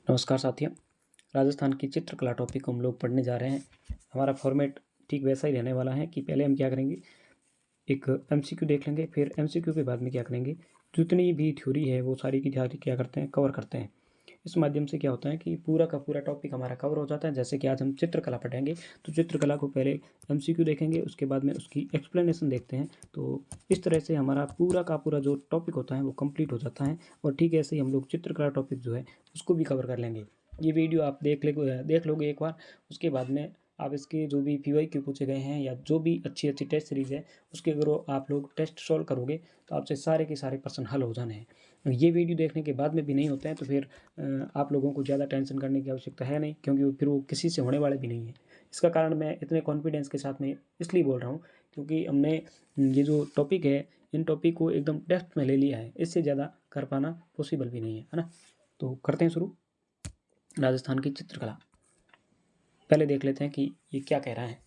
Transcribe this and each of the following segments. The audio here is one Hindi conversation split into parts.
नमस्कार साथियों। राजस्थान की चित्रकला टॉपिक को हम लोग पढ़ने जा रहे हैं। हमारा फॉर्मेट ठीक वैसा ही रहने वाला है कि पहले हम क्या करेंगे, एक एमसीक्यू देख लेंगे, फिर एमसीक्यू के बाद में क्या करेंगे, जितनी भी थ्योरी है वो सारी की सारी क्या करते हैं, कवर करते हैं। इस माध्यम से क्या होता है कि पूरा का पूरा टॉपिक हमारा कवर हो जाता है। जैसे कि आज हम चित्रकला पढ़ेंगे तो चित्रकला को पहले एमसीक्यू देखेंगे, उसके बाद में उसकी एक्सप्लेनेशन देखते हैं। तो इस तरह से हमारा पूरा का पूरा जो टॉपिक होता है वो कंप्लीट हो जाता है। और ठीक ऐसे ही हम लोग चित्रकला टॉपिक जो है उसको भी कवर कर लेंगे। ये वीडियो आप देख लोगे एक बार, उसके बाद में आप इसके जो भी पीवाईक्यू पूछे गए हैं या जो भी अच्छी अच्छी टेस्ट सीरीज़ है उसके अगर आप लोग टेस्ट सॉल्व करोगे तो आपसे सारे के सारे प्रश्न हल हो जाने हैं। ये वीडियो देखने के बाद में भी नहीं होते हैं तो फिर आप लोगों को ज़्यादा टेंशन करने की आवश्यकता है नहीं, क्योंकि फिर वो किसी से होने वाले भी नहीं है। इसका कारण मैं इतने कॉन्फिडेंस के साथ में इसलिए बोल रहा हूँ क्योंकि हमने ये जो टॉपिक है, इन टॉपिक को एकदम डेप्थ में ले लिया है। इससे ज़्यादा कर पाना पॉसिबल भी नहीं है ना। तो करते हैं शुरू। राजस्थान की चित्रकला पहले देख लेते हैं कि ये क्या कह रहा है।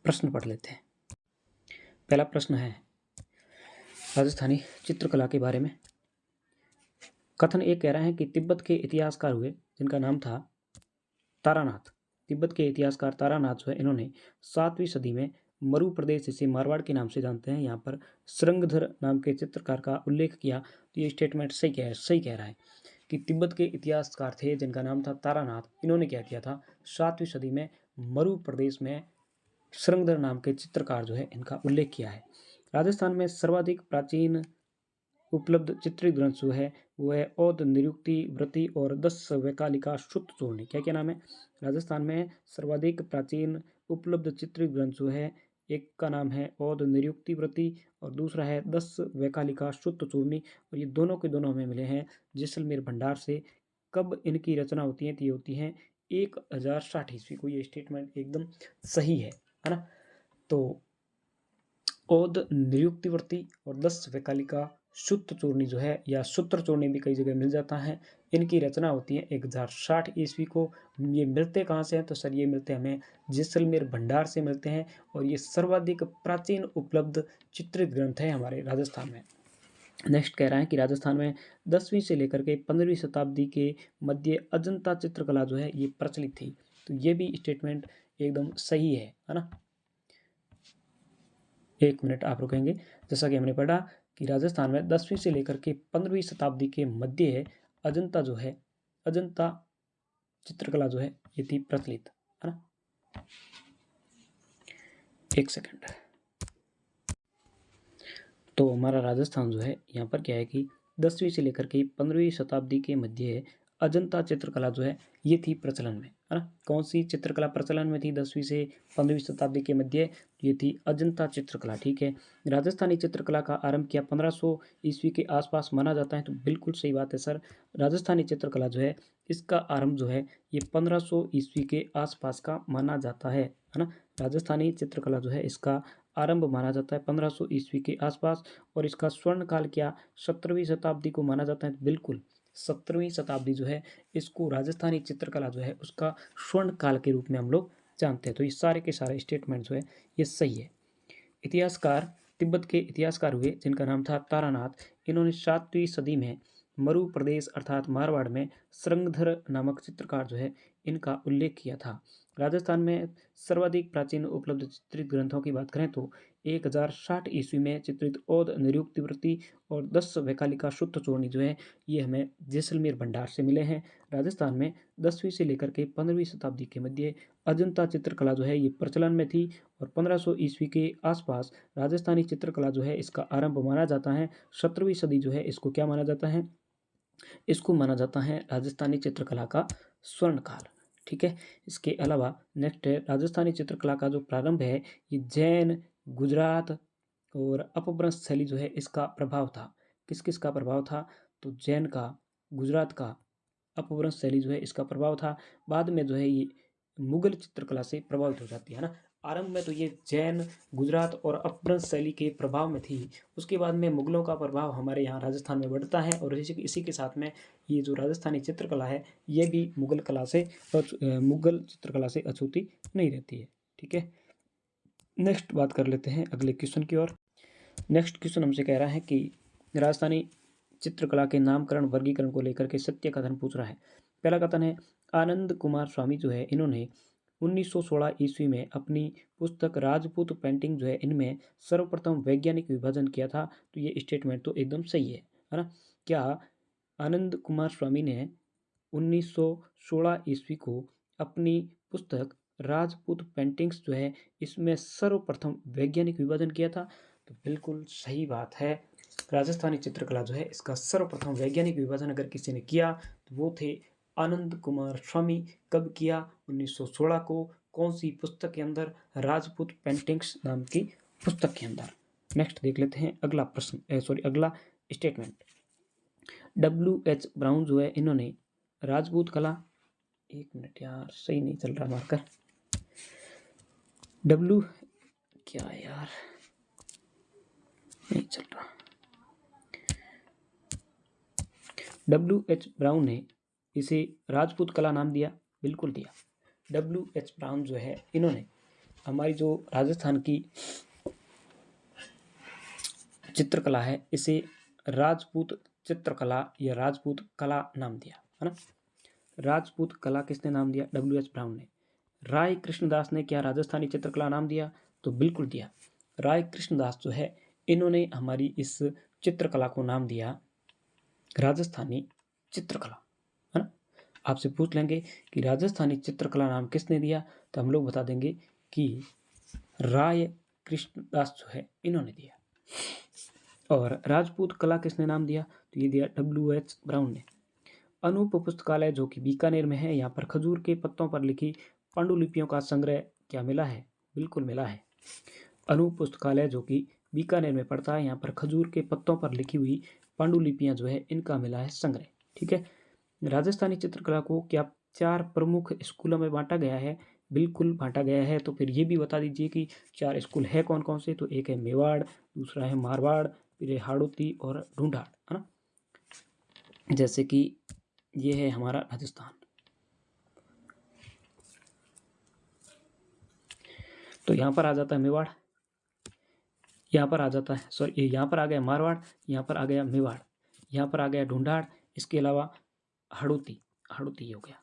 प्रश्न पढ़ लेते हैं। पहला प्रश्न है राजस्थानी चित्रकला के बारे में। कथन एक कह रहा है कि तिब्बत के इतिहासकार हुए जिनका नाम था तारानाथ। तिब्बत के इतिहासकार तारानाथ जो है, इन्होंने 7वीं सदी में मरु प्रदेश, जिसे मारवाड़ के नाम से जानते हैं, यहाँ पर श्रृंगधर नाम के चित्रकार का उल्लेख किया। तो ये स्टेटमेंट सही कह रहा है कि तिब्बत के इतिहासकार थे जिनका नाम था तारानाथ। इन्होंने क्या किया था, 7वीं सदी में मरु प्रदेश में श्रृंगधर नाम के चित्रकार जो है इनका उल्लेख किया है। राजस्थान में सर्वाधिक प्राचीन उपलब्ध चित्रित ग्रंथ जो है वो है औद निरुक्ति वृत्ति और 10 वैकालिका शुद्ध चूर्ण। क्या क्या नाम है? राजस्थान में सर्वाधिक प्राचीन उपलब्ध चित्रित ग्रंथ जो है, एक का नाम है औद निरुक्ति वृत्ति और दूसरा है 10 वैकालिका शुद्ध चूर्णी। और ये दोनों के दोनों हमें मिले हैं जैसलमेर भंडार से। कब इनकी रचना होती है? तो ये होती है 1060 ईस्वी को। ये स्टेटमेंट एकदम सही है ना। तो औद निरुक्तिवर्ती और 10 वैकालिका शुद्ध चूर्णी जो है, या सूत्र चूर्णी भी कई जगह मिल जाता है, इनकी रचना होती है 1060 ईस्वी को। ये मिलते कहाँ से हैं? तो सर ये मिलते हमें जैसलमेर भंडार से मिलते हैं। और ये सर्वाधिक प्राचीन उपलब्ध चित्रित ग्रंथ है हमारे राजस्थान में। नेक्स्ट कह रहा है कि राजस्थान में 10वीं से लेकर के 15वीं शताब्दी के मध्य अजंता चित्रकला जो है ये प्रचलित थी। तो ये भी स्टेटमेंट एकदम सही है ना। एक मिनट आप रुकेंगे। जैसा कि हमने पढ़ा कि राजस्थान में 10वीं से लेकर के 15वीं शताब्दी के मध्य है अजंता जो है, अजंता चित्रकला जो है ये थी प्रचलित, है ना। एक सेकंड। तो हमारा राजस्थान जो है यहाँ पर क्या है कि 10वीं से लेकर के 15वीं शताब्दी के मध्य अजंता चित्रकला जो है ये थी प्रचलन में, है ना। कौन सी चित्रकला प्रचलन में थी 10वीं से 15वीं शताब्दी के मध्य? ये थी अजंता चित्रकला। ठीक है। राजस्थानी चित्रकला का आरंभ किया 1500 ईस्वी के आसपास माना जाता है। तो बिल्कुल सही बात है सर। राजस्थानी चित्रकला जो है इसका आरंभ जो है ये 1500 ईस्वी के आसपास का माना जाता है ना। राजस्थानी चित्रकला जो है इसका आरंभ माना जाता है 1500 ईस्वी के आसपास। और इसका स्वर्ण काल क्या 17वीं शताब्दी को माना जाता है? बिल्कुल 17वीं शताब्दी जो है इसको राजस्थानी चित्रकला जो है उसका स्वर्ण काल के रूप में हम लोग जानते हैं। तो ये सारे के सारे स्टेटमेंट जो है ये सही है। इतिहासकार तिब्बत के इतिहासकार हुए जिनका नाम था तारानाथ। इन्होंने 7वीं सदी में मरु प्रदेश अर्थात मारवाड़ में श्रृंगधर नामक चित्रकार जो है इनका उल्लेख किया था। राजस्थान में सर्वाधिक प्राचीन उपलब्ध चित्रित ग्रंथों की बात करें तो 1060 ईस्वी में चित्रित औद निरुक्तिवृत्ति और 10 वैकालिका शुद्ध चूर्णी जो है ये हमें जैसलमेर भंडार से मिले हैं। राजस्थान में 10वीं से लेकर के 15वीं शताब्दी के मध्य अजंता चित्रकला जो है ये प्रचलन में थी। और 1500 ईस्वी के आसपास राजस्थानी चित्रकला जो है इसका आरंभ माना जाता है। 17वीं सदी जो है इसको क्या माना जाता है? इसको माना जाता है राजस्थानी चित्रकला का स्वर्ण काल। ठीक है। इसके अलावा नेक्स्ट है राजस्थानी चित्रकला का जो प्रारंभ है ये जैन, गुजरात और अपभ्रंश शैली जो है इसका प्रभाव था। किस किस का प्रभाव था? तो जैन का, गुजरात का, अपभ्रंश शैली जो है इसका प्रभाव था। बाद में जो है ये मुगल चित्रकला से प्रभावित हो जाती है ना। आरंभ में तो ये जैन, गुजरात और अपभ्रंश शैली के प्रभाव में थी। उसके बाद में मुगलों का प्रभाव हमारे यहाँ राजस्थान में बढ़ता है। और इसी के साथ में ये जो राजस्थानी चित्रकला है ये भी मुगल चित्रकला से अछूती नहीं रहती है। ठीक है। नेक्स्ट बात कर लेते हैं अगले क्वेश्चन की ओर। नेक्स्ट क्वेश्चन हमसे कह रहा है कि राजस्थानी चित्रकला के नामकरण वर्गीकरण को लेकर के सत्य कथन पूछ रहा है। पहला कथन है, आनंद कुमार स्वामी जो है इन्होंने 1916 ईस्वी में अपनी पुस्तक राजपूत पेंटिंग जो है इनमें सर्वप्रथम वैज्ञानिक विभाजन किया था। तो ये स्टेटमेंट तो एकदम सही है ना। क्या आनंद कुमार स्वामी ने 1916 ईस्वी को अपनी पुस्तक राजपूत पेंटिंग्स जो है इसमें सर्वप्रथम वैज्ञानिक विभाजन किया था? तो बिल्कुल सही बात है। राजस्थानी चित्रकला जो है इसका सर्वप्रथम वैज्ञानिक विभाजन अगर किसी ने किया तो वो थे आनंद कुमार स्वामी। कब किया? 1916 को। कौन सी पुस्तक के अंदर? राजपूत पेंटिंग्स नाम की पुस्तक के अंदर। नेक्स्ट देख लेते हैं अगला प्रश्न, अगला स्टेटमेंट। WH ब्राउन जो है इन्होंने राजपूत कला, एक मिनट यार सही नहीं चल रहा मार्कर, क्या है यार नहीं चल रहा। WH ब्राउन ने इसे राजपूत कला नाम दिया? बिल्कुल दिया। WH ब्राउन जो है इन्होंने हमारी जो राजस्थान की चित्रकला है इसे राजपूत चित्रकला या राजपूत कला नाम दिया है ना। राजपूत कला किसने नाम दिया? WH ब्राउन ने। राय कृष्णदास ने क्या राजस्थानी चित्रकला नाम दिया? तो बिल्कुल दिया। राय कृष्णदास जो है इन्होंने हमारी इस चित्रकला को नाम दिया राजस्थानी चित्रकला, है ना। आपसे पूछ लेंगे कि राजस्थानी चित्रकला नाम किसने दिया, तो हम लोग बता देंगे कि राय कृष्णदास जो है इन्होंने दिया। और राजपूत कला किसने नाम दिया? तो ये दिया WH ब्राउन ने। अनूप पुस्तकालय जो कि बीकानेर में है, यहाँ पर खजूर के पत्तों पर लिखी पांडुलिपियों का संग्रह क्या मिला है? बिल्कुल मिला है। अनूप पुस्तकालय जो कि बीकानेर में पड़ता है, यहाँ पर खजूर के पत्तों पर लिखी हुई पांडुलिपियां जो है इनका मिला है संग्रह। ठीक है। राजस्थानी चित्रकला को क्या 4 प्रमुख स्कूलों में बांटा गया है? बिल्कुल बांटा गया है। तो फिर ये भी बता दीजिए कि 4 स्कूल है कौन कौन से। तो एक है मेवाड़, दूसरा है मारवाड़, फिर है हाड़ौती और ढूंढाड़, है ना। जैसे कि ये है हमारा राजस्थान, तो यहाँ पर आ जाता है मेवाड़, यहाँ पर आ जाता है यहाँ पर आ गया मारवाड़, यहाँ पर आ गया मेवाड़, यहाँ पर आ गया ढूंढाड़, इसके अलावा हाड़ौती, हाड़ौती हो गया,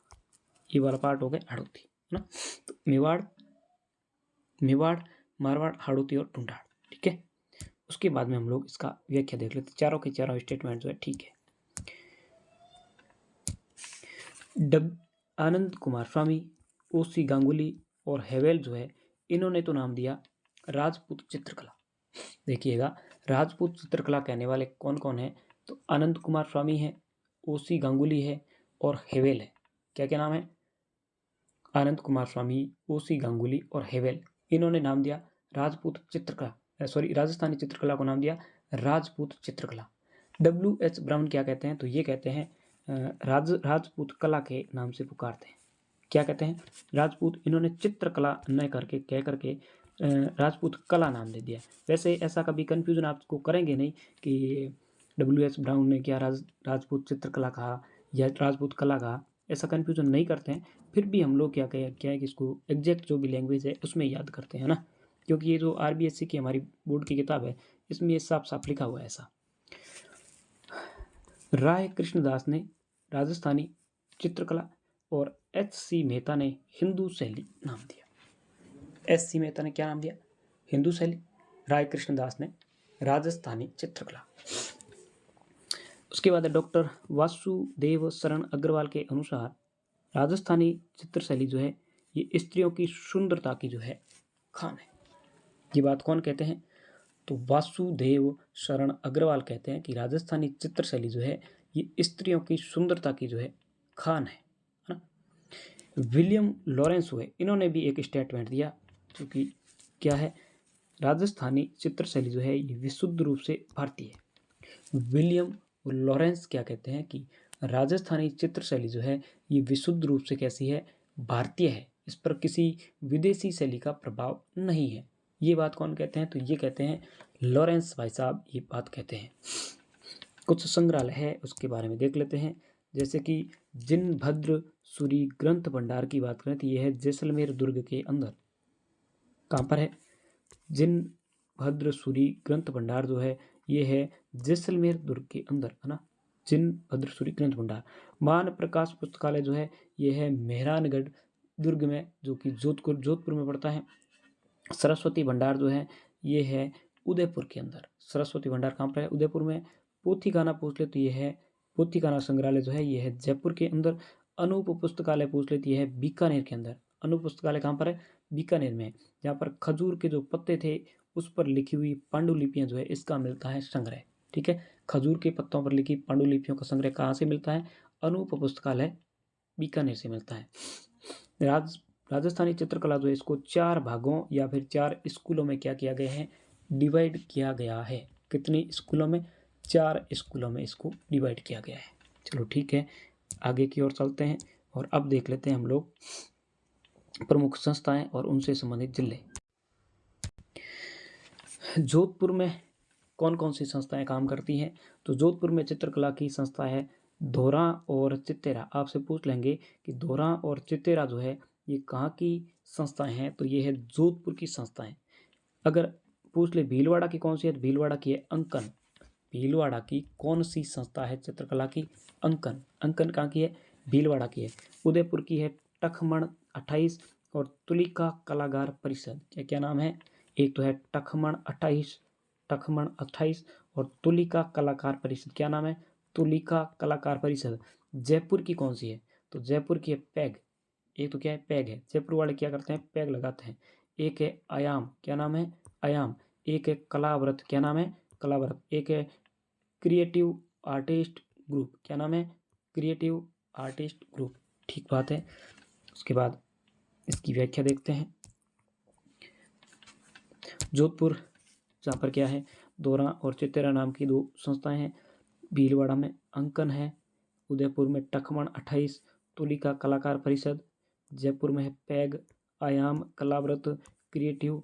ये वाला पार्ट हो गया हाड़ौती, है ना। तो मेवाड़, मारवाड़, हाड़ौती और ढूंढाड़। ठीक है। उसके बाद में हम लोग इसका व्याख्या देख लेते। चारों के चारों स्टेटमेंट जो है ठीक है। आनंद कुमार स्वामी, OC गांगुली और हेवेल जो है इन्होंने तो नाम दिया राजपूत चित्रकला। देखिएगा, राजपूत चित्रकला कहने वाले कौन कौन है? तो आनंद कुमार स्वामी है, OC गांगुली है और हेवेल है। क्या क्या नाम है? आनंद कुमार स्वामी, OC गांगुली और हेवेल, इन्होंने नाम दिया राजपूत चित्रकला, राजस्थानी चित्रकला को नाम दिया राजपूत चित्रकला। WH ब्राउन क्या कहते हैं? तो ये कहते हैं राजपूत कला के नाम से पुकारते हैं। क्या कहते हैं? राजपूत। इन्होंने चित्रकला न करके कह करके राजपूत कला नाम दे दिया। वैसे ऐसा कभी कन्फ्यूजन आपको करेंगे नहीं कि WH ब्राउन ने क्या राजपूत चित्रकला कहा या राजपूत कला कहा, ऐसा कन्फ्यूजन नहीं करते हैं। फिर भी हम लोग क्या है कि इसको एग्जैक्ट जो भी लैंग्वेज है उसमें याद करते हैं ना, क्योंकि ये जो RBSC की हमारी बोर्ड की किताब है इसमें ये साफ साफ लिखा हुआ है ऐसा। राय कृष्णदास ने राजस्थानी चित्रकला और HC मेहता ने हिंदू शैली नाम दिया। HC मेहता ने क्या नाम दिया? हिंदू शैली। राय कृष्णदास ने राजस्थानी चित्रकला। उसके बाद डॉक्टर वासुदेव शरण अग्रवाल के अनुसार राजस्थानी चित्रशैली जो है ये स्त्रियों की सुंदरता की जो है खान है। ये बात कौन कहते हैं? तो वासुदेव शरण अग्रवाल कहते हैं कि राजस्थानी चित्रशैली जो है ये स्त्रियों की सुंदरता की जो है खान है ना। विलियम लॉरेंस हुए, इन्होंने भी एक स्टेटमेंट दिया जो कि क्या है? राजस्थानी चित्रशैली जो है ये विशुद्ध रूप से भारतीय है। विलियम लॉरेंस क्या कहते हैं कि राजस्थानी चित्रशैली जो है ये विशुद्ध रूप से कैसी है? भारतीय है, इस पर किसी विदेशी शैली का प्रभाव नहीं है। ये बात कौन कहते हैं? तो ये कहते हैं लॉरेंस भाई साहब, ये बात कहते हैं। कुछ संग्रहालय है उसके बारे में देख लेते हैं। जैसे कि जिनभद्र सूरी ग्रंथ भंडार की बात करें तो ये है जैसलमेर दुर्ग के अंदर। कहाँ पर है? जिनभद्र सूरी ग्रंथ भंडार जो है ये है जैसलमेर दुर्ग के अंदर, है ना। जिन भद्रसूरी ग्रंथ भंडार। मान प्रकाश पुस्तकालय जो है ये है मेहरानगढ़ दुर्ग में, जो कि जोधपुर में पड़ता है। सरस्वती भंडार जो है ये है उदयपुर के अंदर। सरस्वती भंडार कहाँ पर है? उदयपुर में। पोथीखाना पूछ ले तो ये है पोथीखाना संग्रहालय जो है ये है जयपुर के अंदर। अनूप पुस्तकालय पूछ ले तो ये है बीकानेर के अंदर। अनूप पुस्तकालय कहाँ पर है? बीकानेर में, जहाँ पर खजूर के जो पत्ते थे उस पर लिखी हुई पांडुलिपियां जो है इसका मिलता है संग्रह। ठीक है, खजूर के पत्तों पर लिखी पांडुलिपियों का संग्रह कहाँ से मिलता है? अनूप पुस्तकालय बीकानेर से मिलता है। राजस्थानी चित्रकला जो है इसको 4 भागों या फिर 4 स्कूलों में क्या किया गया है? डिवाइड किया गया है। कितनी स्कूलों में? 4 स्कूलों में इसको डिवाइड किया गया है। चलो ठीक है, आगे की ओर चलते हैं और अब देख लेते हैं हम लोग प्रमुख संस्थाएं और उनसे संबंधित जिले। जोधपुर में कौन कौन सी संस्थाएं काम करती हैं? तो जोधपुर में चित्रकला की संस्था है धोरा और चित्तेरा। आपसे पूछ लेंगे कि धोरा और चित्तेरा जो है ये कहाँ की संस्थाएं हैं? तो ये है जोधपुर की संस्थाएं। अगर पूछ ले भीलवाड़ा की कौन सी है? तो भीलवाड़ा की है अंकन। भीलवाड़ा की कौन सी संस्था है चित्रकला की? अंकन। अंकन कहाँ की है? भीलवाड़ा की है। उदयपुर की है टखमण 28 और तुलिका कलाकार परिषद। क्या नाम है? एक तो है टखमण 28 और तुलिका कलाकार परिषद। क्या नाम है? तुलिका कलाकार परिषद। जयपुर की कौन सी है? तो जयपुर की है पैग। एक तो क्या है? पैग है। जयपुर वाले क्या करते हैं? पैग लगाते हैं। एक है आयाम। क्या नाम है? आयाम। एक है कलाव्रत। क्या नाम है? कलाव्रत। एक है क्रिएटिव आर्टिस्ट ग्रुप। क्या नाम है? Creative artist group. ठीक बात है। उसके बाद इसकी व्याख्या देखते हैं। जोधपुर जहाँ पर क्या है? दोरा और चित्तेरा नाम की 2 संस्थाएं हैं। भीलवाड़ा में अंकन है, उदयपुर में टखमण 28 तुलिका कलाकार परिषद, जयपुर में है पैग, आयाम, कलाव्रत, क्रिएटिव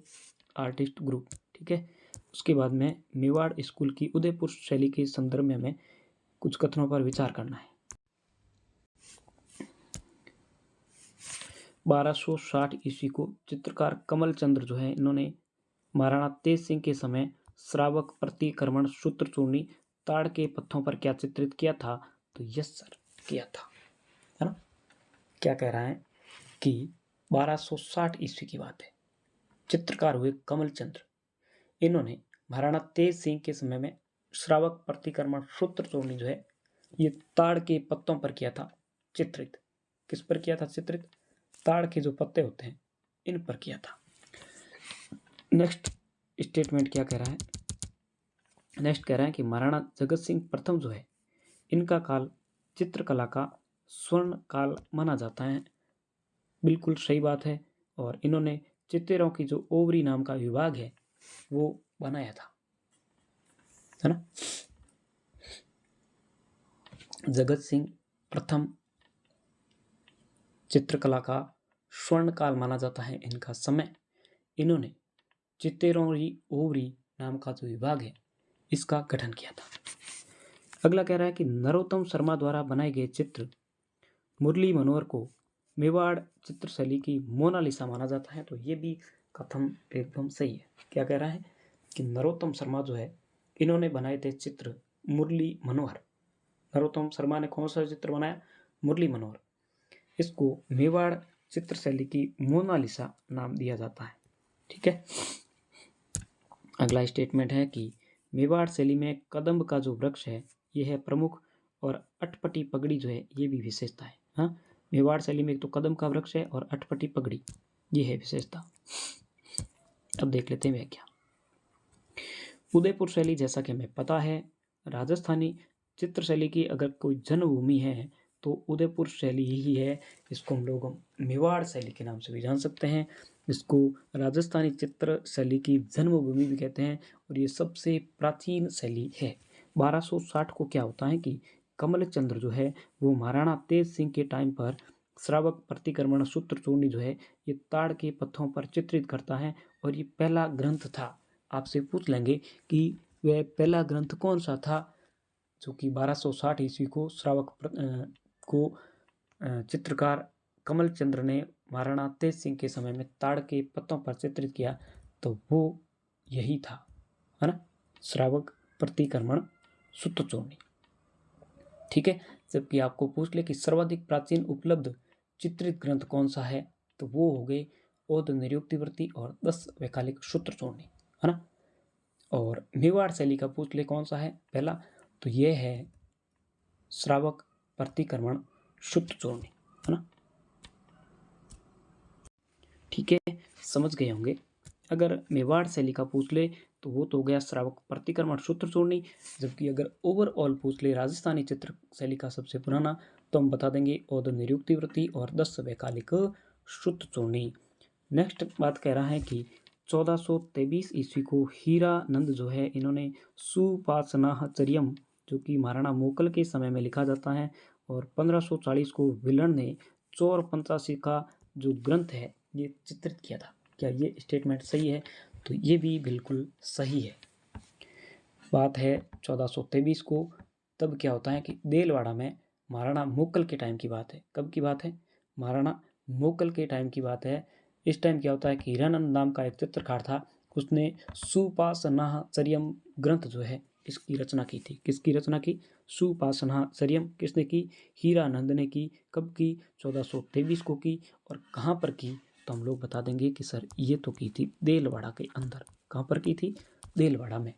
आर्टिस्ट ग्रुप। ठीक है, उसके बाद में मेवाड़ स्कूल की उदयपुर शैली के संदर्भ में हमें कुछ कथनों पर विचार करना है। 1260 ईस्वी को चित्रकार कमल चंद्र जो है इन्होंने महाराणा तेज सिंह के समय श्रावक प्रतिक्रमण सूत्रचूर्णी ताड़ के पत्थों पर क्या चित्रित किया था? तो यस सर, किया था, है ना। क्या कह रहा है कि 1260 ईस्वी की बात है, चित्रकार हुए कमल चंद्र, इन्होंने महाराणा तेज सिंह के समय में श्रावक प्रतिक्रमण सूत्रचूर्णी जो है ये ताड़ के पत्तों पर किया था चित्रित। किस पर किया था चित्रित? ताड़ के जो पत्ते होते हैं इन पर किया था। नेक्स्ट स्टेटमेंट क्या कह रहा है? नेक्स्ट कह रहा है कि महाराणा जगत सिंह प्रथम जो है इनका काल चित्रकला का स्वर्ण काल माना जाता है। बिल्कुल सही बात है। और इन्होंने चित्तेरों की जो ओवरी नाम का विभाग है वो बनाया था, है ना। जगत सिंह प्रथम चित्रकला का स्वर्ण काल माना जाता है इनका समय। इन्होंने चित्तेरों ओवरी नाम का जो विभाग है इसका गठन किया था। अगला कह रहा है कि नरोत्तम शर्मा द्वारा बनाए गए चित्र मुरली मनोहर को मेवाड़ चित्रशैली की मोनालिसा माना जाता है। तो ये भी कथन एकदम सही है। क्या कह रहा है कि नरोत्तम शर्मा जो है इन्होंने बनाए थे चित्र मुरली मनोहर। नरोत्तम शर्मा ने कौन सा चित्र बनाया? मुरली मनोहर। इसको मेवाड़ चित्रशैली की मोनालिसा नाम दिया जाता है। ठीक है, अगला स्टेटमेंट है कि मेवाड़ शैली में कदम्ब का जो वृक्ष है ये है प्रमुख और अटपटी पगड़ी जो है ये भी विशेषता है। हाँ, मेवाड़ शैली में एक तो कदम का वृक्ष है और अटपटी पगड़ी ये है विशेषता। अब देख लेते हैं व्याख्या। उदयपुर शैली जैसा कि हमें पता है राजस्थानी चित्रशैली की अगर कोई जन्मभूमि है तो उदयपुर शैली ही है। इसको हम लोग मेवाड़ शैली के नाम से भी जान सकते हैं। इसको राजस्थानी चित्र शैली की जन्मभूमि भी कहते हैं और ये सबसे प्राचीन शैली है। 1260 को क्या होता है कि कमल चंद्र जो है वो महाराणा तेज सिंह के टाइम पर श्रावक प्रतिक्रमण सूत्रचूर्णी जो है ये ताड़ के पत्थरों पर चित्रित करता है और ये पहला ग्रंथ था। आपसे पूछ लेंगे कि वह पहला ग्रंथ कौन सा था जो कि 1260 ईस्वी को श्रावक को चित्रकार कमल चंद्र ने महाराणा तेज सिंह के समय में ताड़ के पत्तों पर चित्रित किया। तो वो यही था, है ना, श्रावक प्रतिक्रमण सूत्रचूर्णी। ठीक है। जबकि आपको पूछ ले कि सर्वाधिक प्राचीन उपलब्ध चित्रित ग्रंथ कौन सा है, तो वो हो गए ओद निरुक्तिवृत्ति और 10 वैकालिक सूत्र चूर्णी, है ना। और मेवाड़ शैली का पूछ ले कौन सा है पहला, तो ये है श्रावक प्रतिक्रमण सूत्र चूर्णी, है ना। ठीक है, समझ गए होंगे। अगर मेवाड़ शैली का पूछ ले तो वो तो हो गया श्रावक प्रतिक्रमण सूत्र चूर्णी। जबकि अगर ओवरऑल पूछ ले राजस्थानी चित्र शैली का सबसे पुराना, तो हम बता देंगे ओद निरुक्तिवृत्ति और 10 वैकालिक सूत्र चूर्णी। नेक्स्ट बात कह रहा है कि 1423 ईस्वी को हीरानंद जो है इन्होंने सुपासनाचर्यम जो कि महाराणा मोकल के समय में लिखा जाता है, और 1540 को विलन ने चौर पंचाशी का जो ग्रंथ है ये चित्रित किया था। क्या ये स्टेटमेंट सही है? तो ये भी बिल्कुल सही है। बात है 1423 को, तब क्या होता है कि देलवाड़ा में महाराणा मोकल के टाइम की बात है। कब की बात है? महाराणा मोकल के टाइम की बात है। इस टाइम क्या होता है कि हीरानंद नाम का एक चित्रकार था, उसने सुपासनाचर्यम ग्रंथ जो है इसकी रचना की थी। किसकी रचना की? सुपासनाचर्यम किसने की? हीरानंद ने की। कब की? 1423 को की। और कहाँ पर की? तो हम लोग बता देंगे कि सर ये तो की थी देलवाड़ा के अंदर। कहाँ पर की थी? देलवाड़ा में।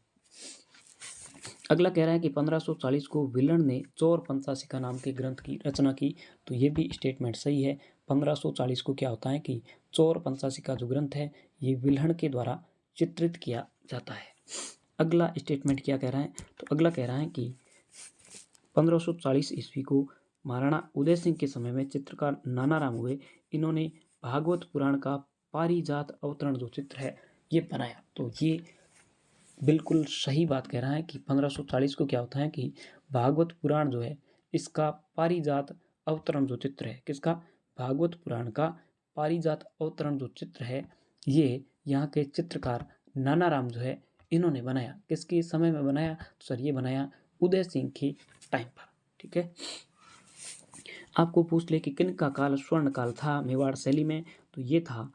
अगला कह रहा है कि 1540 को विलन ने चौर पंचाशिका नाम के ग्रंथ की रचना की। तो ये भी स्टेटमेंट सही है। 1540 को क्या होता है कि चौर पंचाशिका जो ग्रंथ है ये विल्हण के द्वारा चित्रित किया जाता है। अगला स्टेटमेंट क्या कह रहा है? तो अगला कह रहा है कि 1540 ईस्वी को महाराणा उदय सिंह के समय में चित्रकार नानाराम हुए, इन्होंने भागवत पुराण का पारिजात अवतरण जो चित्र है ये बनाया। तो ये बिल्कुल सही बात कह रहा है कि 1540 को क्या होता है कि भागवत पुराण जो है इसका पारिजात अवतरण जो चित्र है, किसका? भागवत पुराण का पारिजात अवतरण जो चित्र है ये यहाँ के चित्रकार नानाराम जो है इन्होंने बनाया। किसके समय में बनाया? तो सर ये बनाया उदय सिंह के टाइम पर। ठीक है। आपको पूछ ले कि किन का काल स्वर्ण काल था मेवाड़ शैली में, तो ये था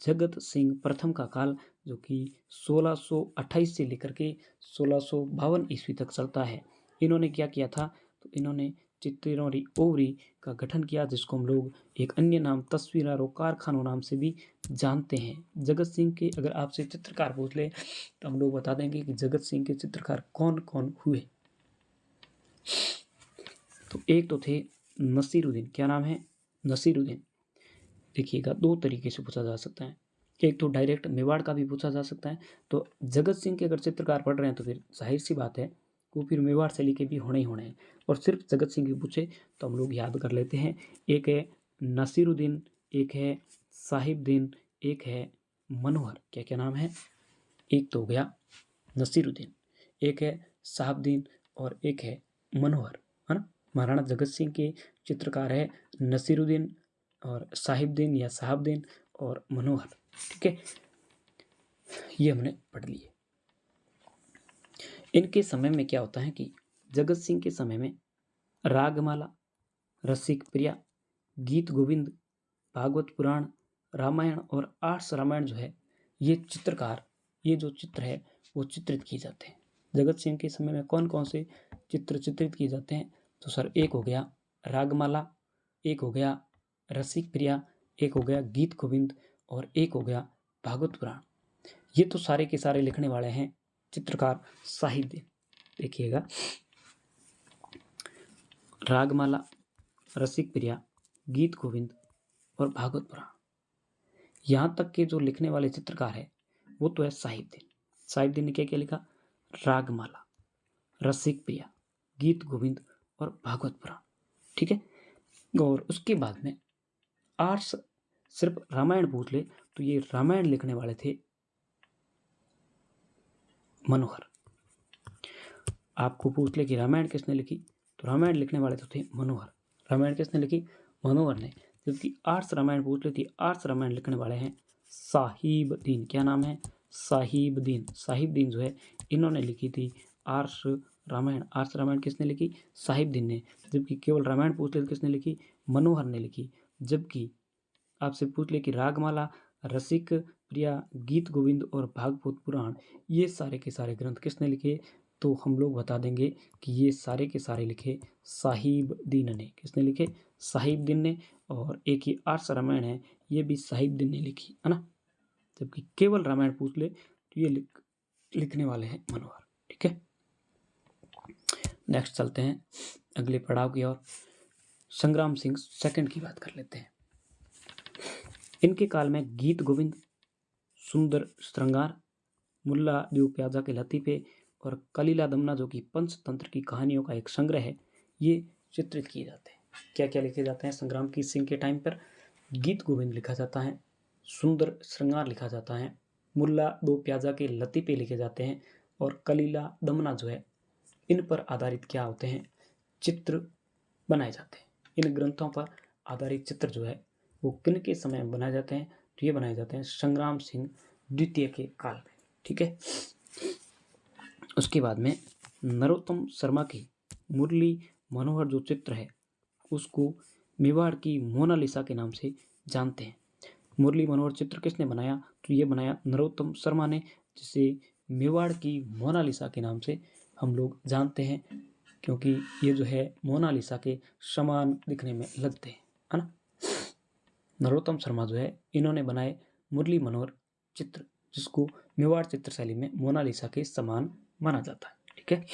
जगत सिंह प्रथम का काल, जो कि 1628 से लेकर के 1652 ईस्वी तक चलता है। इन्होंने क्या किया था? तो इन्होंने चित्तिरौरी ओवरी का गठन किया, जिसको हम लोग एक अन्य नाम तस्वीरारो कारखानों नाम से भी जानते हैं। जगत सिंह के अगर आपसे चित्रकार पूछ ले तो हम लोग बता देंगे कि जगत सिंह के चित्रकार कौन कौन हुए। तो एक तो थे नसीरुद्दीन। क्या नाम है? नसीरुद्दीन। देखिएगा दो तरीके से पूछा जा सकता है, एक तो डायरेक्ट मेवाड़ का भी पूछा जा सकता है। तो जगत सिंह के अगर चित्रकार पढ़ रहे हैं तो फिर जाहिर सी बात है वो फिर मेवाड़ शैली के भी होने ही होने हैं। और सिर्फ जगत सिंह की पूछे तो हम लोग याद कर लेते हैं, एक है नसीरुद्दीन, एक है साहिबदीन, एक है मनोहर। क्या क्या नाम है? एक तो हो गया नसीरुद्दीन, एक है साहबदीन और एक है मनोहर, है ना। महाराणा जगत सिंह के चित्रकार है नसीरुद्दीन और साहिबदीन या साहबदीन और मनोहर। ठीक है, ये हमने पढ़ लिए। इनके समय में क्या होता है कि जगत सिंह के समय में रागमाला, रसिक प्रिया, गीत गोविंद, भागवत पुराण, रामायण और आर्ष रामायण जो है ये चित्रकार, ये जो चित्र है वो चित्रित किए जाते हैं। जगत सिंह के समय में कौन कौन से चित्र चित्रित किए जाते हैं? तो सर एक हो गया रागमाला, एक हो गया रसिक प्रिया, एक हो गया गीत गोविंद और एक हो गया भागवत पुराण। ये तो सारे के सारे लिखने वाले हैं चित्रकार साहिबदीन। देखिएगा रागमाला, रसिक प्रिया, गीत गोविंद और भागवत पुराण, यहाँ तक के जो लिखने वाले चित्रकार है वो तो है साहिबदीन। साहिबदीन ने क्या क्या लिखा? रागमाला, रसिक प्रिया, गीत गोविंद और भागवत पुराण। ठीक है। और उसके बाद में आर्ष सिर्फ रामायण पूछ ले तो ये रामायण लिखने वाले थे मनोहर। आपको पूछ ले कि रामायण किसने लिखी, तो रामायण लिखने वाले तो थे मनोहर। रामायण किसने लिखी? मनोहर ने। जबकि आर्ष रामायण पूछ लेती, आर्ष रामायण लिखने वाले हैं साहिबदीन। क्या नाम है? साहिबदीन। साहिबदीन जो है इन्होंने लिखी थी आर्ष रामायण। आर्ष रामायण किसने लिखी? साहिबदीन ने। जबकि केवल रामायण पूछ ले तो किसने लिखी? मनोहर ने लिखी। जबकि आपसे पूछ ले कि रागमाला, रसिक प्रिया, गीत गोविंद और भागवत पुराण ये सारे के सारे ग्रंथ किसने लिखे? तो हम लोग बता देंगे कि ये सारे के सारे लिखे साहिबदीन ने। किसने लिखे? साहिबदीन ने। और एक ये आर्ष रामायण है, ये भी साहिबदीन ने लिखी, है ना। जबकि केवल रामायण पूछ ले तो ये लिखने वाले हैं मनोहर। ठीक है, नेक्स्ट चलते हैं अगले पड़ाव की ओर। संग्राम सिंह सेकंड की बात कर लेते हैं। इनके काल में गीत गोविंद, सुंदर श्रृंगार, मुल्ला देव प्याजा के लतीफे और कलीला दमना जो कि पंचतंत्र की कहानियों का एक संग्रह है, ये चित्रित किए जाते हैं। क्या क्या लिखे जाते हैं संग्राम की सिंह के टाइम पर? गीत गोविंद लिखा जाता है, सुंदर श्रृंगार लिखा जाता है, मुल्ला दो प्याजा के लतीफे लिखे जाते हैं और कलीला दमना जो है, इन पर आधारित क्या होते हैं? चित्र बनाए जाते हैं। इन ग्रंथों पर आधारित चित्र जो है वो किन के समय में बनाए जाते हैं? तो ये बनाए जाते हैं संग्राम सिंह द्वितीय के काल में। ठीक है, उसके बाद में नरोत्तम शर्मा की मुरली मनोहर जो चित्र है उसको मेवाड़ की मोनालिसा के नाम से जानते हैं। मुरली मनोहर चित्र किसने बनाया? तो ये बनाया नरोत्तम शर्मा ने, जिसे मेवाड़ की मोनालिसा के नाम से हम लोग जानते हैं, क्योंकि ये जो है मोनालिसा के समान दिखने में लगते हैं, है ना। नरोत्तम शर्मा जो है इन्होंने बनाए मुरली मनोहर चित्र, जिसको मेवाड़ चित्रशैली में मोनालिसा के समान माना जाता है। ठीक है,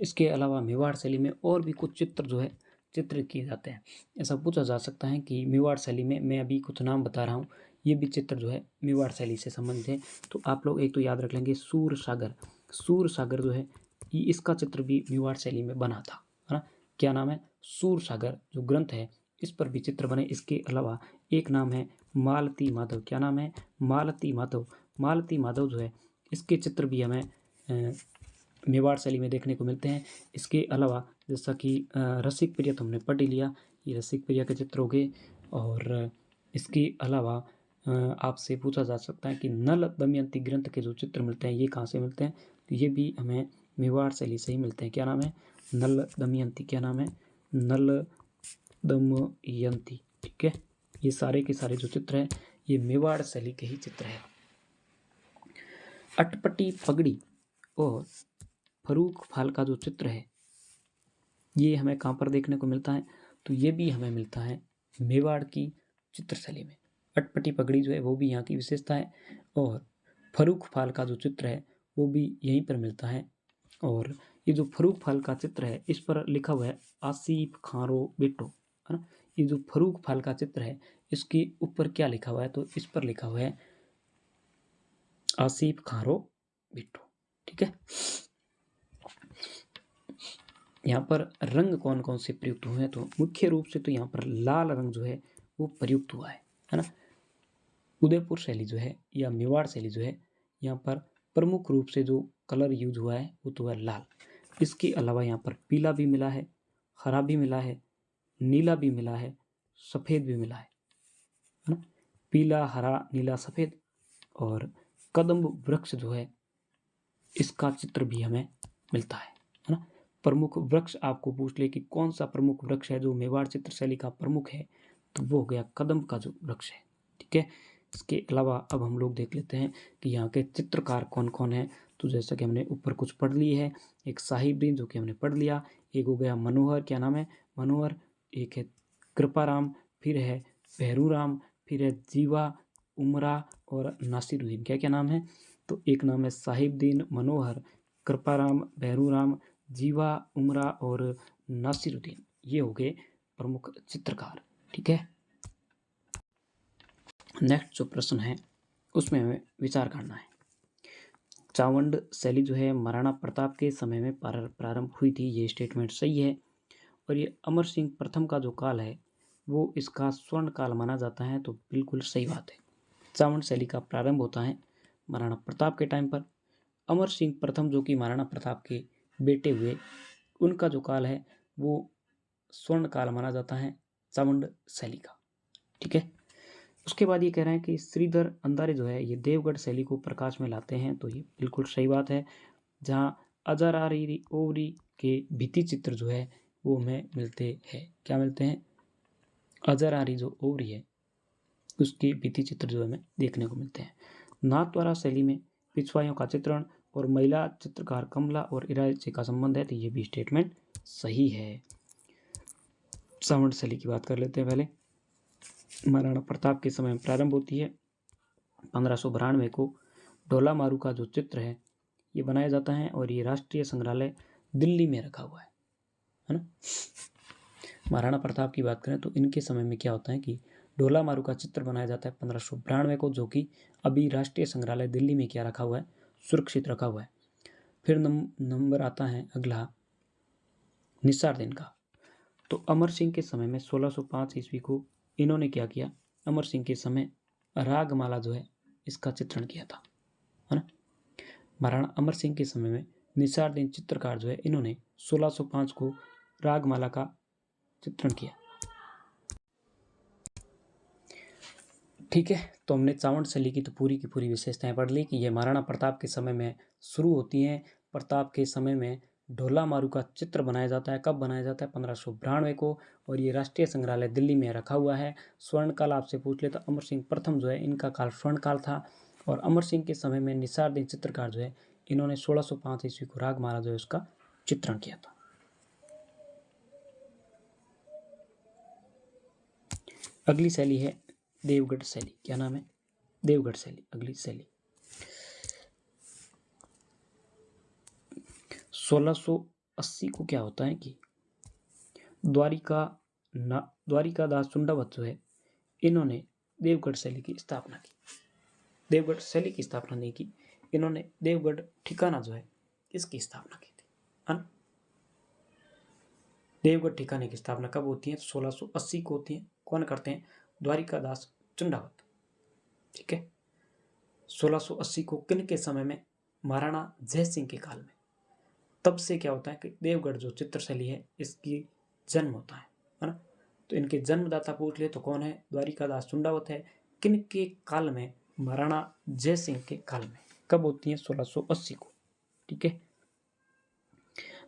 इसके अलावा मेवाड़ शैली में और भी कुछ चित्र जो है चित्रित किए जाते हैं। ऐसा पूछा जा सकता है कि मेवाड़ शैली में, मैं अभी कुछ नाम बता रहा हूँ, ये भी चित्र जो है मेवाड़ शैली से संबंधित है। तो आप लोग एक तो याद रख लेंगे सूर सागर। सूर सागर जो है ये इसका चित्र भी मेवाड़ शैली में बना था, है ना। क्या नाम है? सूर सागर जो ग्रंथ है इस पर भी चित्र बने। इसके अलावा एक नाम है मालती माधव। क्या नाम है? मालती माधव। मालती माधव जो है इसके चित्र भी हमें मेवाड़ शैली में देखने को मिलते हैं। इसके अलावा जैसा कि रसिक प्रिया तो हमने पढ़ ही लिया, ये रसिक प्रिया के चित्र हो गए। और इसके अलावा आपसे पूछा जा सकता है कि नल दमयंती ग्रंथ के जो चित्र मिलते हैं ये कहाँ से मिलते हैं? तो ये भी हमें मेवाड़ शैली से ही मिलते हैं। क्या नाम है? नल दमयंती। क्या नाम है? नल दमयंती। ठीक है, ये सारे के सारे जो चित्र हैं ये मेवाड़ शैली के ही चित्र है। अटपटी पगड़ी और फरूक फाल का जो चित्र है ये हमें कहाँ पर देखने को मिलता है? तो ये भी हमें मिलता है मेवाड़ की चित्रशैली में। अटपटी पगड़ी जो है वो भी यहाँ की विशेषता है, और फरूक फाल का जो चित्र है वो भी यहीं पर मिलता है। और ये जो फरूक फाल का चित्र है इस पर लिखा हुआ है आसिफ खारो बेटो, है ना। ये जो फरूक फाल का चित्र है इसके ऊपर क्या लिखा हुआ है? तो इस पर लिखा हुआ है आसिफ खारो बेटो। ठीक है, यहाँ पर रंग कौन कौन से प्रयुक्त हुए हैं? तो मुख्य रूप से तो यहाँ पर लाल रंग जो है वो प्रयुक्त हुआ है ना। उदयपुर शैली जो है या मेवाड़ शैली जो है यहाँ पर प्रमुख रूप से जो कलर यूज हुआ है वो तो है लाल। इसके अलावा यहाँ पर पीला भी मिला है, हरा भी मिला है, नीला भी मिला है, सफ़ेद भी मिला है ना। पीला, हरा, नीला, सफ़ेद। और कदम्ब वृक्ष जो है इसका चित्र भी हमें मिलता है ना। प्रमुख वृक्ष आपको पूछ ले कि कौन सा प्रमुख वृक्ष है जो मेवाड़ चित्रशैली का प्रमुख है, तो वो हो गया कदम्ब का जो वृक्ष है। ठीक है, इसके अलावा अब हम लोग देख लेते हैं कि यहाँ के चित्रकार कौन कौन है। तो जैसा कि हमने ऊपर कुछ पढ़ लिए है, एक साहिबदीन जो कि हमने पढ़ लिया, एक हो गया मनोहर। क्या नाम है? मनोहर। एक है कृपाराम, फिर है भैरूराम, फिर है जीवा, उमरा और नासिरुद्दीन। क्या क्या नाम है? तो एक नाम है साहिबदीन, मनोहर, कृपाराम, भैरूराम, जीवा, उमरा और नासिरुद्दीन। ये हो गए प्रमुख चित्रकार। ठीक है, नेक्स्ट जो प्रश्न है उसमें हमें विचार करना है। चावंड शैली जो है महाराणा प्रताप के समय में प्रारंभ हुई थी, ये स्टेटमेंट सही है। और ये अमर सिंह प्रथम का जो काल है वो इसका स्वर्ण काल माना जाता है, तो बिल्कुल सही बात है। चावंड शैली का प्रारंभ होता है महाराणा प्रताप के टाइम पर। अमर सिंह प्रथम जो कि महाराणा प्रताप के बेटे हुए, उनका जो काल है वो स्वर्ण काल माना जाता है चावंड शैली का। ठीक है, उसके बाद ये कह रहे हैं कि श्रीधर अंधारे जो है ये देवगढ़ शैली को प्रकाश में लाते हैं, तो ये बिल्कुल सही बात है। जहाँ अजरारी ओवरी के भित्ति चित्र जो है वो हमें मिलते हैं। क्या मिलते हैं? अजरारी जो ओवरी है उसके भित्ति चित्र जो हमें देखने को मिलते हैं। नाथ द्वारा शैली में पिछवाइयों का चित्रण और महिला चित्रकार कमला और इरायची का संबंध है, तो ये भी स्टेटमेंट सही है। सावंत शैली की बात कर लेते हैं। पहले महाराणा प्रताप के समय में प्रारंभ होती है। 1592 को ढोला मारू का जो चित्र है ये बनाया जाता है और ये राष्ट्रीय संग्रहालय दिल्ली में रखा हुआ है ना। महाराणा प्रताप की बात करें तो इनके समय में क्या होता है कि ढोला मारू का चित्र बनाया जाता है 1592 को, जो कि अभी राष्ट्रीय संग्रहालय दिल्ली में क्या रखा हुआ है, सुरक्षित रखा हुआ है। फिर नंबर आता है अगला निसार दिन का। तो अमर सिंह के समय में 1605 ईस्वी को इन्होंने क्या किया, अमर सिंह के समय रागमाला जो है इसका चित्रण किया था, है ना। महाराणा अमर सिंह के समय में निसार दिन चित्रकार जो है इन्होंने 1605 को रागमाला का चित्रण किया। ठीक है, तो हमने चावंत शैली की तो पूरी की पूरी विशेषताएं पढ़ ली कि ये महाराणा प्रताप के समय में शुरू होती हैं। प्रताप के समय में ढोला मारू का चित्र बनाया जाता है। कब बनाया जाता है? 1592 को, और ये राष्ट्रीय संग्रहालय दिल्ली में रखा हुआ है। स्वर्ण काल आपसे पूछ ले तो अमर सिंह प्रथम जो है इनका काल स्वर्ण काल था, और अमर सिंह के समय में निसार दिन चित्रकार जो है इन्होंने 1605 ईस्वी को रागमाला जो है उसका चित्रण किया था। अगली शैली है देवगढ़ शैली। क्या नाम है? देवगढ़ शैली। अगली शैली 1680 को क्या होता है कि द्वारिकादास चुंडावत जो है इन्होंने देवगढ़ शैली की स्थापना की। देवगढ़ शैली की स्थापना नहीं की, इन्होंने देवगढ़ ठिकाना जो है इसकी स्थापना की थी, है ना। देवगढ़ ठिकाने की स्थापना कब होती है? 1680 को होती है। कौन करते हैं? द्वारिकादास चुंडावत। ठीक है, 1680 को किन के समय में? महाराणा जय सिंह के काल में। तब से क्या होता है कि देवगढ़ जो चित्रशैली है इसकी जन्म होता है ना। तो इनके जन्मदाता पूछ ले तो कौन है? द्वारिकादास चुंडावत है। किन के काल में? महाराणा जय सिंह के काल में। कब होती है? 1680 को। ठीक है,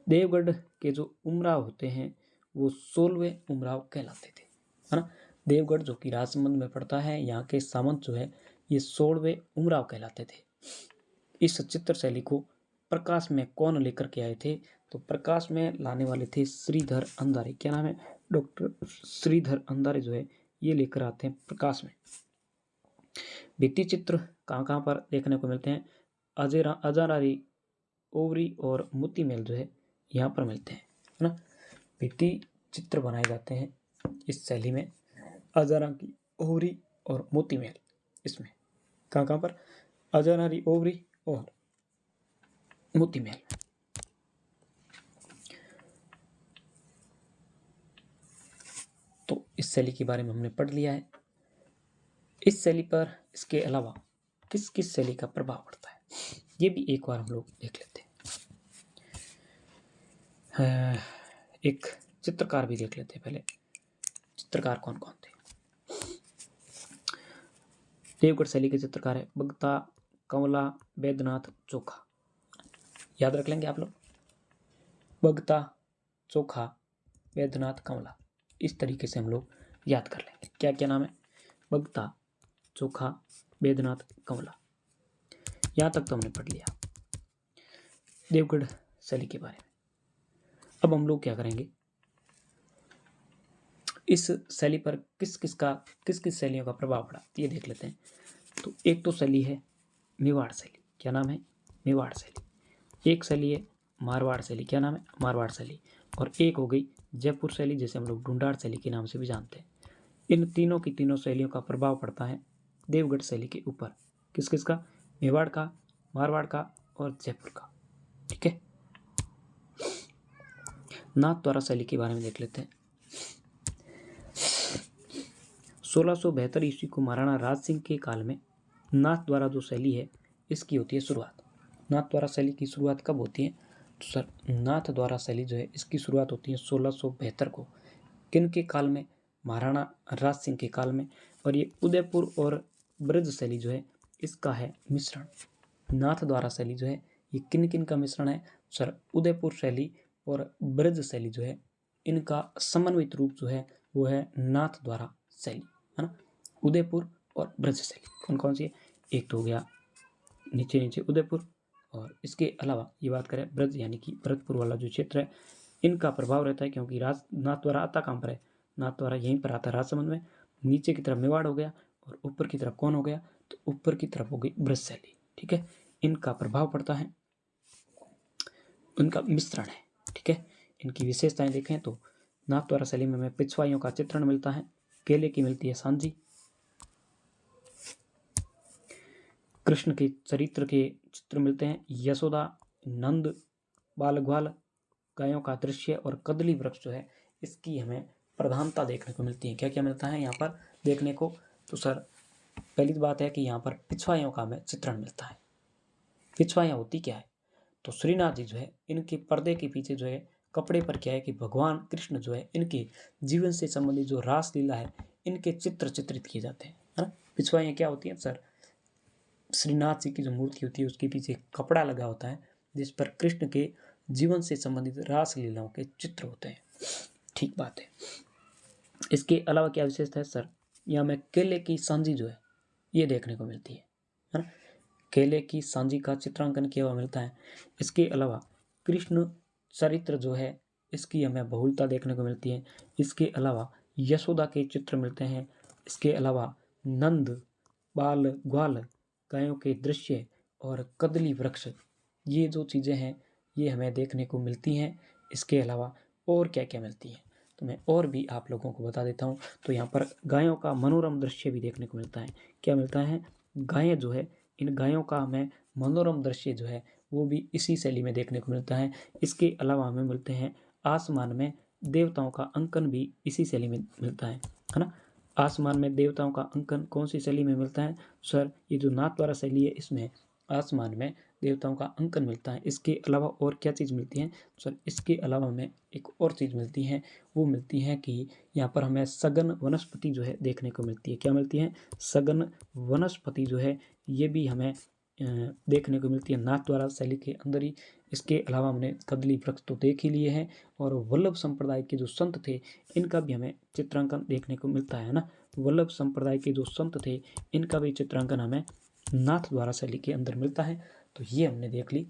देवगढ़ के जो उमराव होते हैं वो 16वें उमराव कहलाते थे, है ना। देवगढ़ जो कि राजसमंद में पड़ता है, यहाँ के सामंत जो है ये 16वें उमराव कहलाते थे। इस चित्र शैली को प्रकाश में कौन लेकर के आए थे? तो प्रकाश में लाने वाले थे श्रीधर अंधारे। क्या नाम है? डॉक्टर श्रीधर अंधारे जो है ये लेकर आते हैं प्रकाश में। भित्ति चित्र कहाँ कहाँ पर देखने को मिलते हैं? अजारारी, ओवरी और मोती महल जो है यहाँ पर मिलते हैं, है ना। भित्ति चित्र बनाए जाते हैं इस शैली में अजारा की, ओवरी और मोती महल। इसमें कहाँ कहाँ पर? अजारारी, ओवरी और मोती महल। तो इस शैली के बारे में हमने पढ़ लिया है। इस शैली पर इसके अलावा किस किस शैली का प्रभाव पड़ता है ये भी एक बार हम लोग देख लेते हैं। एक चित्रकार भी देख लेते हैं पहले। चित्रकार कौन कौन थे? देवगढ़ शैली के चित्रकार है बगता, कमला, बैद्यनाथ, चोखा। याद रख लेंगे आप लोग, बगता, चोखा, बैद्यनाथ, कमला। इस तरीके से हम लोग याद कर लेंगे। क्या क्या नाम है? बगता, चोखा, बैद्यनाथ, कमला। यहाँ तक तो हमने पढ़ लिया देवगढ़ शैली के बारे में। अब हम लोग क्या करेंगे, इस शैली पर किस किस शैलियों का प्रभाव पड़ा ये देख लेते हैं। तो एक तो शैली है मेवाड़ शैली। क्या नाम है? मेवाड़ शैली। एक शैली है मारवाड़ शैली। क्या नाम है? मारवाड़ शैली। और एक हो गई जयपुर शैली, जैसे हम लोग ढूंढाड़ शैली के नाम से भी जानते हैं। इन तीनों की तीनों शैलियों का प्रभाव पड़ता है देवगढ़ शैली के ऊपर। किस किस का? मेवाड़ का, मारवाड़ का और जयपुर का। ठीक है, नाथ द्वारा शैली के बारे में देख लेते हैं। 1672 ईस्वी को महाराणा राज सिंह के काल में नाथ द्वारा जो शैली है इसकी होती है शुरुआत। नाथ द्वारा शैली की शुरुआत कब होती है? तो सर नाथ द्वारा शैली जो है इसकी शुरुआत होती है 1672 को। किन के काल में? महाराणा राज सिंह के काल में। और ये उदयपुर और ब्रज शैली जो है इसका है मिश्रण। नाथ द्वारा शैली जो है ये किन किन का मिश्रण है? सर उदयपुर शैली और ब्रज शैली जो है इनका समन्वित रूप जो है वो है नाथ द्वारा शैली, है ना। उदयपुर और ब्रज शैली। कौन कौन सी है? एक तो हो गया नीचे नीचे उदयपुर, और इसके अलावा ये बात करें ब्रज यानी कि भरतपुर वाला जो क्षेत्र है, इनका प्रभाव रहता है क्योंकि नाथद्वारा आता कहाँ पर है? नाथद्वारा यहीं पर आता है राजसमंद में। नीचे की तरफ मेवाड़ हो गया और ऊपर की तरफ कौन हो गया? तो ऊपर की तरफ हो गई ब्रज शैली। ठीक है, इनका प्रभाव पड़ता है, उनका मिश्रण है। ठीक है, इनकी विशेषताएं देखें तो नाथद्वारा शैली में हमें पिछवाइयों का चित्रण मिलता है, केले की मिलती है सांझी, कृष्ण के चरित्र के चित्र मिलते हैं, यशोदा, नंद, बाल ग्वाल, गायों का दृश्य और कदली वृक्ष जो है इसकी हमें प्रधानता देखने को मिलती है। क्या क्या मिलता है यहाँ पर देखने को? तो सर पहली बात है कि यहाँ पर पिछवाइयों का हमें चित्रण मिलता है। पिछवाइयाँ होती क्या है? तो श्रीनाथ जी जो है इनके पर्दे के पीछे जो है कपड़े पर क्या है कि भगवान कृष्ण जो है इनके जीवन से संबंधित जो रास लीला है इनके चित्र चित्रित किए जाते हैं, है ना। पिछवाइयाँ क्या होती हैं सर? श्रीनाथ जी की जो मूर्ति होती है उसके पीछे कपड़ा लगा होता है जिस पर कृष्ण के जीवन से संबंधित रास लीलाओं के चित्र होते हैं। ठीक बात है। इसके अलावा क्या विशेषता है सर? यहाँ में केले की सांझी जो है ये देखने को मिलती है ना। केले की सांझी का चित्रांकन किया हुआ मिलता है। इसके अलावा कृष्ण चरित्र जो है इसकी हमें बहुलता देखने को मिलती है। इसके अलावा यशोदा के चित्र मिलते हैं। इसके अलावा नंद, बाल ग्वाल, गायों के दृश्य और कदली वृक्ष, ये जो चीज़ें हैं ये हमें देखने को मिलती हैं। इसके अलावा और क्या क्या मिलती है तो मैं और भी आप लोगों को बता देता हूँ। तो यहाँ पर गायों का मनोरम दृश्य भी देखने को मिलता है। क्या मिलता है? गायें जो है, इन गायों का हमें मनोरम दृश्य जो है वो भी इसी शैली में देखने को मिलता है। इसके अलावा हमें मिलते हैं आसमान में देवताओं का अंकन भी इसी शैली में मिलता है ना। आसमान में देवताओं का अंकन कौन सी शैली में मिलता है सर? ये जो नाथद्वारा शैली है इसमें आसमान में देवताओं का अंकन मिलता है। इसके अलावा और क्या चीज़ मिलती है सर? इसके अलावा हमें एक और चीज़ मिलती है, वो मिलती है कि यहाँ पर हमें सघन वनस्पति जो है देखने को मिलती है। क्या मिलती है? सघन वनस्पति जो है ये भी हमें देखने को मिलती है नाथद्वारा शैली के अंदर ही। इसके अलावा हमने कदली वृक्ष तो देख ही लिए हैं, और वल्लभ संप्रदाय के जो संत थे इनका भी हमें चित्रांकन देखने को मिलता है ना। वल्लभ संप्रदाय के जो संत थे इनका भी चित्रांकन हमें नाथद्वारा शैली के अंदर मिलता है। तो ये हमने देख ली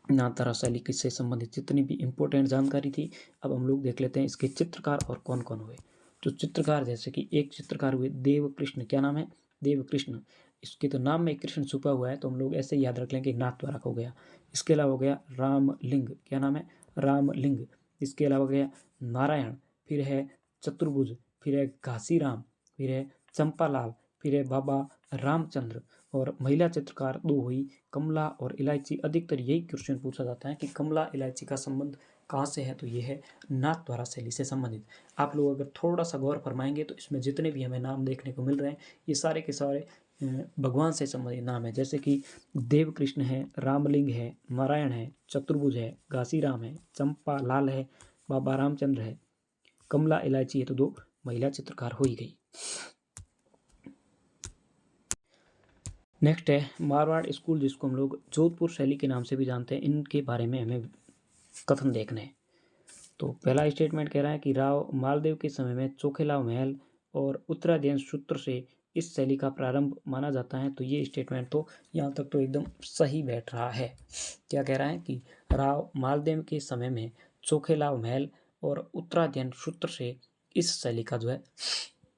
नाथद्वारा शैली से संबंधित जितनी भी इम्पोर्टेंट जानकारी थी। अब हम लोग देख लेते हैं इसके चित्रकार और कौन कौन हुए। तो चित्रकार जैसे कि एक चित्रकार हुए देव कृष्ण। क्या नाम है? देव कृष्ण। इसके तो नाम में कृष्ण छुपा हुआ है तो हम लोग ऐसे ही याद रख लेंगे नाथद्वारा का हो गया। इसके अलावा हो गया रामलिंग। क्या नाम है? रामलिंग। इसके अलावा हो गया नारायण, फिर है चतुर्भुज, फिर है घासीराम, फिर है चंपालाल, फिर है बाबा रामचंद्र। और महिला चित्रकार दो हुई कमला और इलायची। अधिकतर यही क्वेश्चन पूछा जाता है कि कमला इलायची का संबंध कहाँ से है, तो ये है नाथद्वारा शैली से संबंधित। आप लोग अगर थोड़ा सा गौर फरमाएंगे तो इसमें जितने भी हमें नाम देखने को मिल रहे हैं ये सारे के सारे भगवान से संबंधित नाम है। जैसे कि देव कृष्ण है, रामलिंग है, नारायण है, चतुर्भुज है, घासीराम है, चंपा लाल है, बाबा रामचंद्र है, कमला इलायची है। तो दो महिला चित्रकार हो ही गई। नेक्स्ट है मारवाड़ स्कूल, जिसको हम लोग जोधपुर शैली के नाम से भी जानते हैं। इनके बारे में हमें कथन देखने हैं। तो पहला स्टेटमेंट कह रहा है कि राव मालदेव के समय में चोखेलाव महल और उत्तराध्ययन सूत्र से इस शैली का प्रारंभ माना जाता है। तो ये स्टेटमेंट तो यहाँ तक तो एकदम सही बैठ रहा है। क्या कह रहा है कि राव मालदेव के समय में चोखेलाव महल और उत्तराध्ययन सूत्र से इस शैली का जो है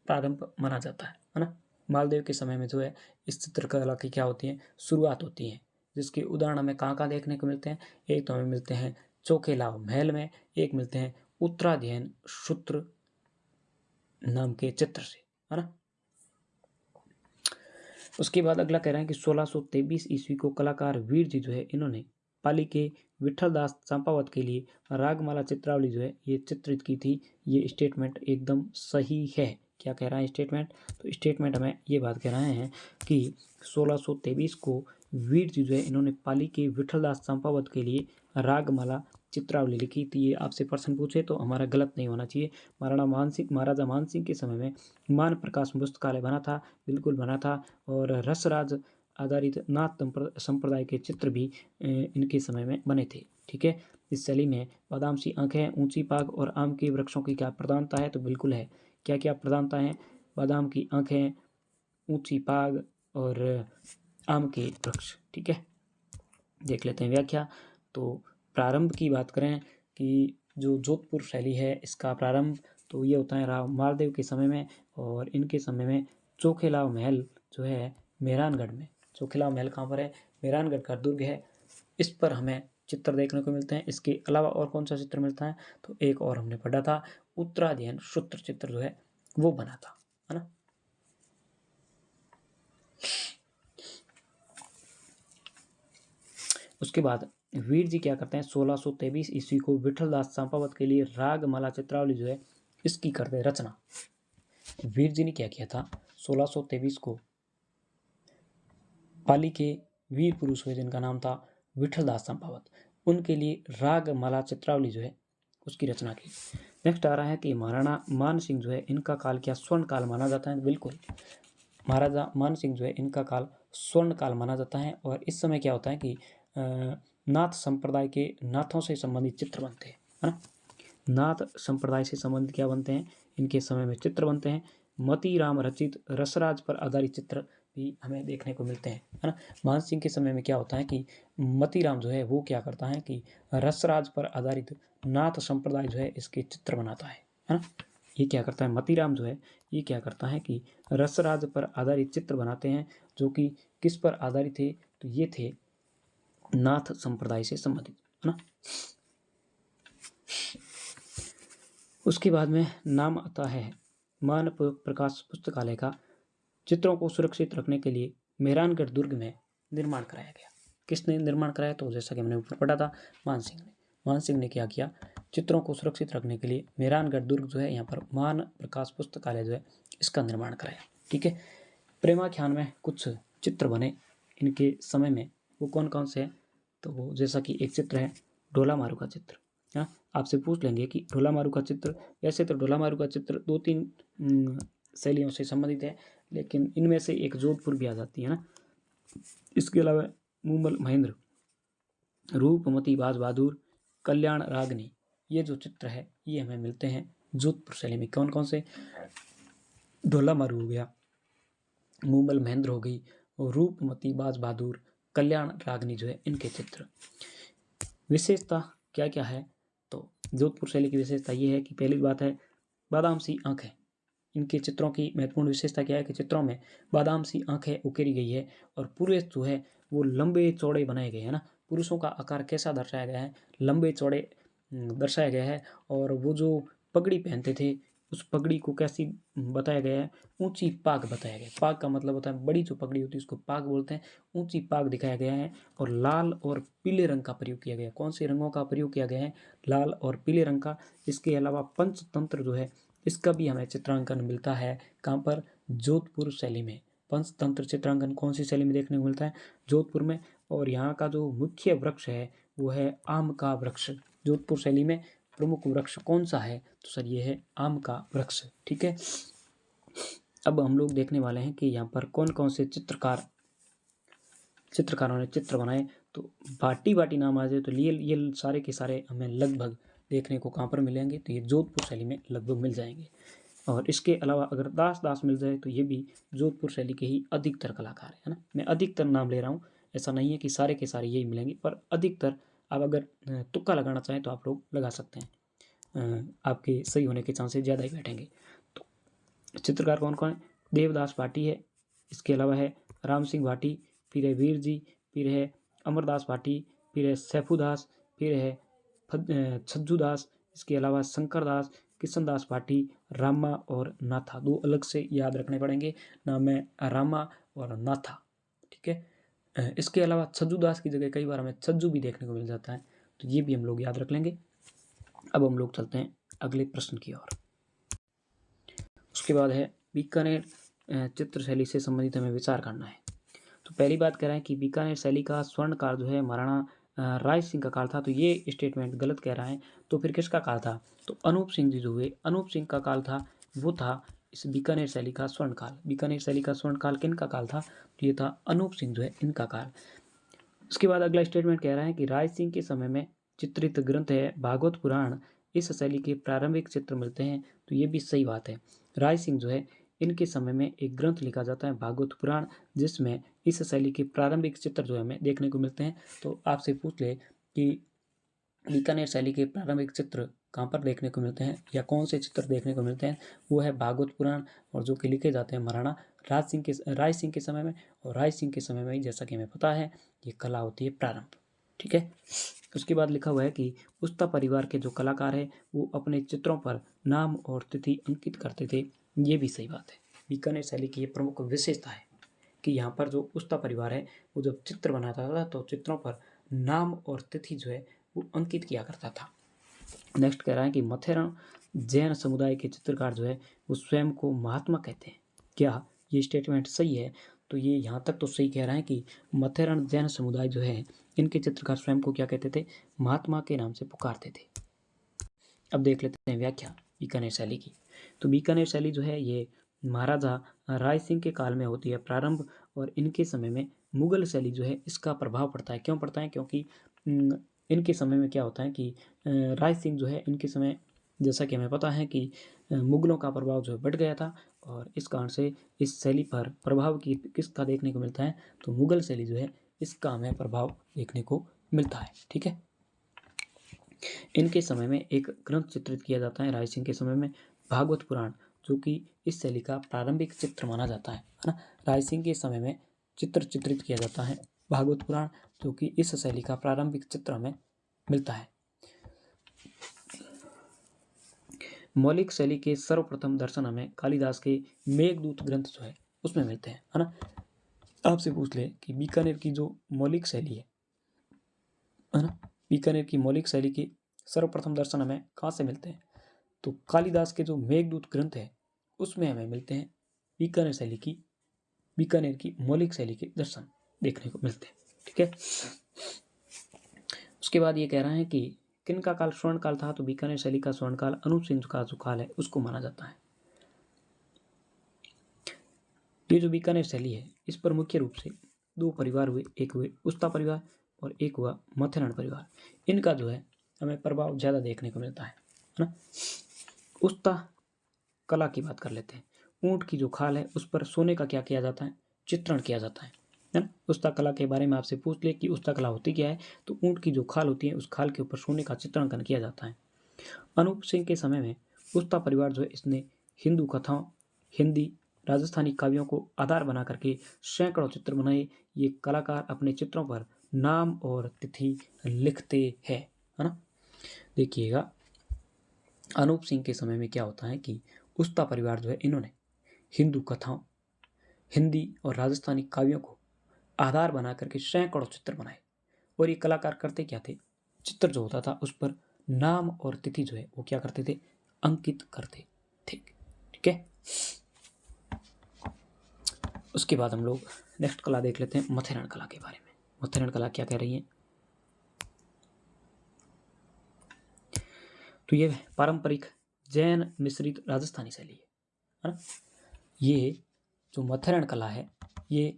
प्रारंभ माना जाता है ना। मालदेव के समय में जो है इस चित्रकला की क्या होती है, शुरुआत होती है, जिसके उदाहरण हमें कहाँ कहाँ देखने को मिलते हैं? एक तो हमें मिलते हैं चोखेलाव महल में, एक मिलते हैं उत्तराध्ययन सूत्र नाम के चित्र से, है ना। उसके बाद अगला कह रहे हैं कि 1623 ईस्वी को कलाकार वीर जी जो है इन्होंने पाली के विठलदास चंपावत के लिए रागमाला चित्रावली जो है ये चित्रित की थी। ये स्टेटमेंट एकदम सही है। क्या कह रहा है स्टेटमेंट? तो स्टेटमेंट हमें ये बात कह रहे हैं कि 1623 को वीर जी जो है इन्होंने पाली के विठलदास चंपावत के लिए रागमाला चित्रावली लिखी थी। ये आपसे प्रश्न पूछे तो हमारा गलत नहीं होना चाहिए। महाराजा मान सिंह के समय में मान प्रकाश पुस्तकालय बना था, बिल्कुल बना था। और रसराज आधारित नाथ संप्रदाय के चित्र भी इनके समय में बने थे। ठीक है, इस शैली में बादाम सी आंखें, ऊंची पाग और आम के वृक्षों की क्या प्रधानता है? तो बिल्कुल है। क्या क्या प्रधानता है? बादाम की आंखें, ऊंची पाग और आम के वृक्ष। ठीक है, देख लेते हैं व्याख्या। तो प्रारंभ की बात करें कि जो जोधपुर शैली है इसका प्रारंभ तो ये होता है राव मालदेव के समय में, और इनके समय में चोखेलाव महल जो है मेहरानगढ़ में। चोखेलाव महल कहाँ पर है? मेहरानगढ़ का दुर्ग है। इस पर हमें चित्र देखने को मिलते हैं। इसके अलावा और कौन सा चित्र मिलता है? तो एक और हमने पढ़ा था, उत्तराध्ययन सूत्र चित्र जो है वो बना था, है ना। उसके बाद वीर जी क्या करते हैं? 1623 ईस्वी को विठलदास चंपावत के लिए रागमाला चित्रावली जो है इसकी करते हैं रचना। वीर जी ने क्या किया था? 1623 को पाली के वीर पुरुष हुए जिनका नाम था विठलदास चंपावत, उनके लिए रागमाला चित्रावली जो है उसकी रचना की। नेक्स्ट आ रहा है कि महाराणा मान सिंह जो है इनका काल क्या स्वर्ण काल माना जाता है? बिल्कुल, महाराजा मान सिंह जो है इनका काल स्वर्ण काल माना जाता है। और इस समय क्या होता है कि नाथ संप्रदाय के नाथों से संबंधित चित्र बनते हैं, है ना। नाथ संप्रदाय से संबंधित क्या बनते हैं? इनके समय में चित्र बनते हैं। मती राम रचित रसराज पर आधारित चित्र भी हमें देखने को मिलते हैं, है ना। मान सिंह के समय में क्या होता है कि मती राम जो है वो क्या करता है कि रसराज पर आधारित नाथ संप्रदाय जो है इसके चित्र बनाता है ना। ये क्या करता है? मतीराम जो है ये क्या करता है कि रसराज पर आधारित चित्र बनाते हैं, जो कि किस पर आधारित थे? तो ये थे नाथ संप्रदाय से संबंधित, है ना। उसके बाद में नाम आता है मान प्रकाश पुस्तकालय का। चित्रों को सुरक्षित रखने के लिए मेहरानगढ़ दुर्ग में निर्माण कराया गया। किसने निर्माण कराया? तो जैसा कि हमने ऊपर पढ़ा था, मान सिंह ने। मान सिंह ने क्या किया? चित्रों को सुरक्षित रखने के लिए मेहरानगढ़ दुर्ग जो है यहाँ पर मान प्रकाश पुस्तकालय जो है इसका निर्माण कराया। ठीक है, प्रेमाख्यान में कुछ चित्र बने इनके समय में, वो कौन कौन से हैं? तो वो जैसा कि एक चित्र है ढोला मारू का चित्र। हाँ, आपसे पूछ लेंगे कि ढोला मारू का चित्र, वैसे तो ढोला मारू का चित्र 2-3 शैलियों से संबंधित है, लेकिन इनमें से एक जोधपुर भी आ जाती है ना। इसके अलावा मूमल महेंद्र, रूपमती बाज बहादुर, कल्याण रागनी, ये जो चित्र है ये हमें मिलते हैं जोधपुर शैली में। कौन कौन से? ढोला मारू हो गया, मूमल महेंद्र हो गई, और रूपमती बाज बहादुर, कल्याण रागनी जो है इनके चित्र। विशेषता क्या क्या है? तो जोधपुर शैली की विशेषता ये है कि पहली बात है बादाम सी आंखें। इनके चित्रों की महत्वपूर्ण विशेषता क्या है कि चित्रों में बादाम सी आंखें उकेरी गई है, और पुरुष जो है वो लंबे चौड़े बनाए गए हैं ना। पुरुषों का आकार कैसा दर्शाया गया है? लंबे चौड़े दर्शाया गया है। और वो जो पगड़ी पहनते थे उस पगड़ी को कैसी बताया गया है? ऊंची पाग बताया गया है। पाग का मतलब होता है बड़ी जो पगड़ी होती है उसको पाग बोलते हैं। ऊंची पाग दिखाया गया है, और लाल और पीले रंग का प्रयोग किया गया है। कौन से रंगों का प्रयोग किया गया है? लाल और पीले रंग का। इसके अलावा पंचतंत्र जो है इसका भी हमें चित्रांकन मिलता है। कहाँ पर? जोधपुर शैली में। पंचतंत्र चित्रांकन कौन सी शैली में देखने को मिलता है? जोधपुर में। और यहाँ का जो मुख्य वृक्ष है वो है आम का वृक्ष। जोधपुर शैली में प्रमुख वृक्ष कौन सा है? तो सर ये है आम का वृक्ष। ठीक है, अब हम लोग देखने वाले हैं कि यहाँ पर कौन कौन से चित्रकारों ने चित्र बनाए। तो भाटी भाटी नाम आ जाए तो ये सारे के सारे हमें लगभग देखने को कहाँ पर मिलेंगे? तो ये जोधपुर शैली में लगभग मिल जाएंगे। और इसके अलावा अगर दास मिल जाए तो ये भी जोधपुर शैली के ही अधिकतर कलाकार है ना। मैं अधिकतर नाम ले रहा हूँ, ऐसा नहीं है कि सारे के सारे यही मिलेंगे, पर अधिकतर आप अगर तुक्का लगाना चाहें तो आप लोग लगा सकते हैं। आपके सही होने के चांसेस ज़्यादा ही बैठेंगे। तो चित्रकार कौन कौन है? देवदास भाटी है, इसके अलावा है राम सिंह भाटी, फिर है वीर जी, फिर है अमरदास भाटी, फिर है सैफुदास, फिर है छज्जूदास, इसके अलावा शंकर दास, किशन दास भाटी, रामा और नाथा। दो अलग से याद रखने पड़ेंगे, नाम है रामा और नाथा। ठीक है, इसके अलावा छज्जूदास की जगह कई बार हमें छज्जू भी देखने को मिल जाता है, तो ये भी हम लोग याद रख लेंगे। अब हम लोग चलते हैं अगले प्रश्न की ओर। उसके बाद है बीकानेर चित्र शैली से संबंधित हमें विचार करना है। तो पहली बात कह रहे हैं कि बीकानेर शैली का स्वर्ण काल जो है महाराणा राय सिंह का काल था। तो ये स्टेटमेंट गलत कह रहा है। तो फिर किसका काल था? तो अनूप सिंह जी जो हुए, अनूप सिंह का काल था, वो था इस बीकानेर शैली का स्वर्ण काल। बीकानेर शैली का स्वर्ण काल किन का काल था? तो ये था अनूप सिंह जो है इनका काल। उसके बाद अगला स्टेटमेंट कह रहा है कि राय सिंह के समय में चित्रित ग्रंथ है भागवत पुराण, इस शैली के प्रारंभिक चित्र मिलते हैं। तो ये भी सही बात है। राय सिंह जो है इनके समय में एक ग्रंथ लिखा जाता है भागवत पुराण, जिसमें इस शैली के प्रारंभिक चित्र जो है हमें देखने को मिलते हैं। तो आपसे पूछ ले कि बीकानेर शैली के प्रारंभिक चित्र कहाँ पर देखने को मिलते हैं या कौन से चित्र देखने को मिलते हैं, वो है भागवत पुराण, और जो कि लिखे जाते हैं महाराणा राय सिंह के समय में। और राय सिंह के समय में ही, जैसा कि हमें पता है, ये कला होती है प्रारंभ। ठीक है। उसके बाद लिखा हुआ है कि उस्ता परिवार के जो कलाकार है वो अपने चित्रों पर नाम और तिथि अंकित करते थे। ये भी सही बात है। बीकानेर शैली की ये प्रमुख विशेषता है कि यहाँ पर जो उस्ता परिवार है वो जब चित्र बनाता था तो चित्रों पर नाम और तिथि जो है वो अंकित किया करता था। नेक्स्ट कह रहा है कि मथेरण जैन समुदाय के चित्रकार जो है वो स्वयं को महात्मा कहते हैं। क्या ये स्टेटमेंट सही है? तो ये यहाँ तक तो सही कह रहा है कि मथेरण जैन समुदाय जो है इनके चित्रकार स्वयं को क्या कहते थे? महात्मा के नाम से पुकारते थे। अब देख लेते हैं व्याख्या बीकानेर शैली की। तो बीकानेर शैली जो है ये महाराजा राय सिंह के काल में होती है प्रारंभ, और इनके समय में मुगल शैली जो है इसका प्रभाव पड़ता है। क्यों पड़ता है? क्योंकि इनके समय में क्या होता है कि राय सिंह जो है इनके समय, जैसा कि हमें पता है कि मुगलों का प्रभाव जो है बढ़ गया था, और इस कारण से इस शैली पर प्रभाव की किसका देखने को मिलता है? तो मुगल शैली जो है इसका हमें प्रभाव देखने को मिलता है। ठीक है। इनके समय में एक ग्रंथ चित्रित किया जाता है राय सिंह के समय में, भागवत पुराण, जो कि इस शैली का प्रारंभिक चित्र माना जाता है ना। राय सिंह के समय में चित्र चित्रित किया जाता है भागवत पुराण, जो कि इस शैली का प्रारंभिक चित्र हमें मिलता है। मौलिक शैली के सर्वप्रथम दर्शन हमें कालिदास के मेघदूत ग्रंथ जो है उसमें मिलते हैं, है ना। आपसे पूछ ले कि बीकानेर की जो मौलिक शैली है ना, बीकानेर की मौलिक शैली के सर्वप्रथम दर्शन हमें कहाँ से मिलते हैं? तो कालिदास के जो मेघदूत ग्रंथ है उसमें हमें मिलते हैं बीकानेर की मौलिक शैली के दर्शन देखने को मिलते हैं। ठीक है। उसके बाद ये कह रहा है कि किनका काल स्वर्ण काल था? तो बीकानेर शैली का स्वर्ण काल अनूप सिंह का जो काल है उसको माना जाता है। ये जो बीकानेर शैली है इस पर मुख्य रूप से दो परिवार हुए, एक हुए उस्ता परिवार और एक हुआ मथेरण परिवार। इनका जो है हमें प्रभाव ज़्यादा देखने को मिलता है ना। उस्ता कला की बात कर लेते हैं। ऊँट की जो खाल है उस पर सोने का क्या किया जाता है? चित्रण किया जाता है ना। उस्ता कला के बारे में आपसे पूछ ले कि उस्ता कला होती क्या है, तो ऊँट की जो खाल होती है उस खाल के ऊपर सोने का चित्रण किया जाता है। अनूप सिंह के समय में उस्ता परिवार जो है इसने हिंदू कथाओं, हिंदी, राजस्थानी काव्यों को आधार बना करके सैकड़ों चित्र बनाए। ये कलाकार अपने चित्रों पर नाम और तिथि लिखते हैं, है ना। देखिएगा अनूप सिंह के समय में क्या होता है कि उस्ता परिवार जो है इन्होंने हिंदू कथाओं, हिंदी और राजस्थानी काव्यों को आधार बना करके सैकड़ों चित्र बनाए। और ये कलाकार करते क्या थे? चित्र जो होता था उस पर नाम और तिथि जो है वो क्या करते थे? अंकित करते थे। ठीक है। उसके बाद हम लोग नेक्स्ट कला देख लेते हैं मथेरण कला के बारे में। मथेरण कला क्या कह रही है? तो ये पारंपरिक जैन मिश्रित राजस्थानी शैली है ना। ये जो मथेरण कला है ये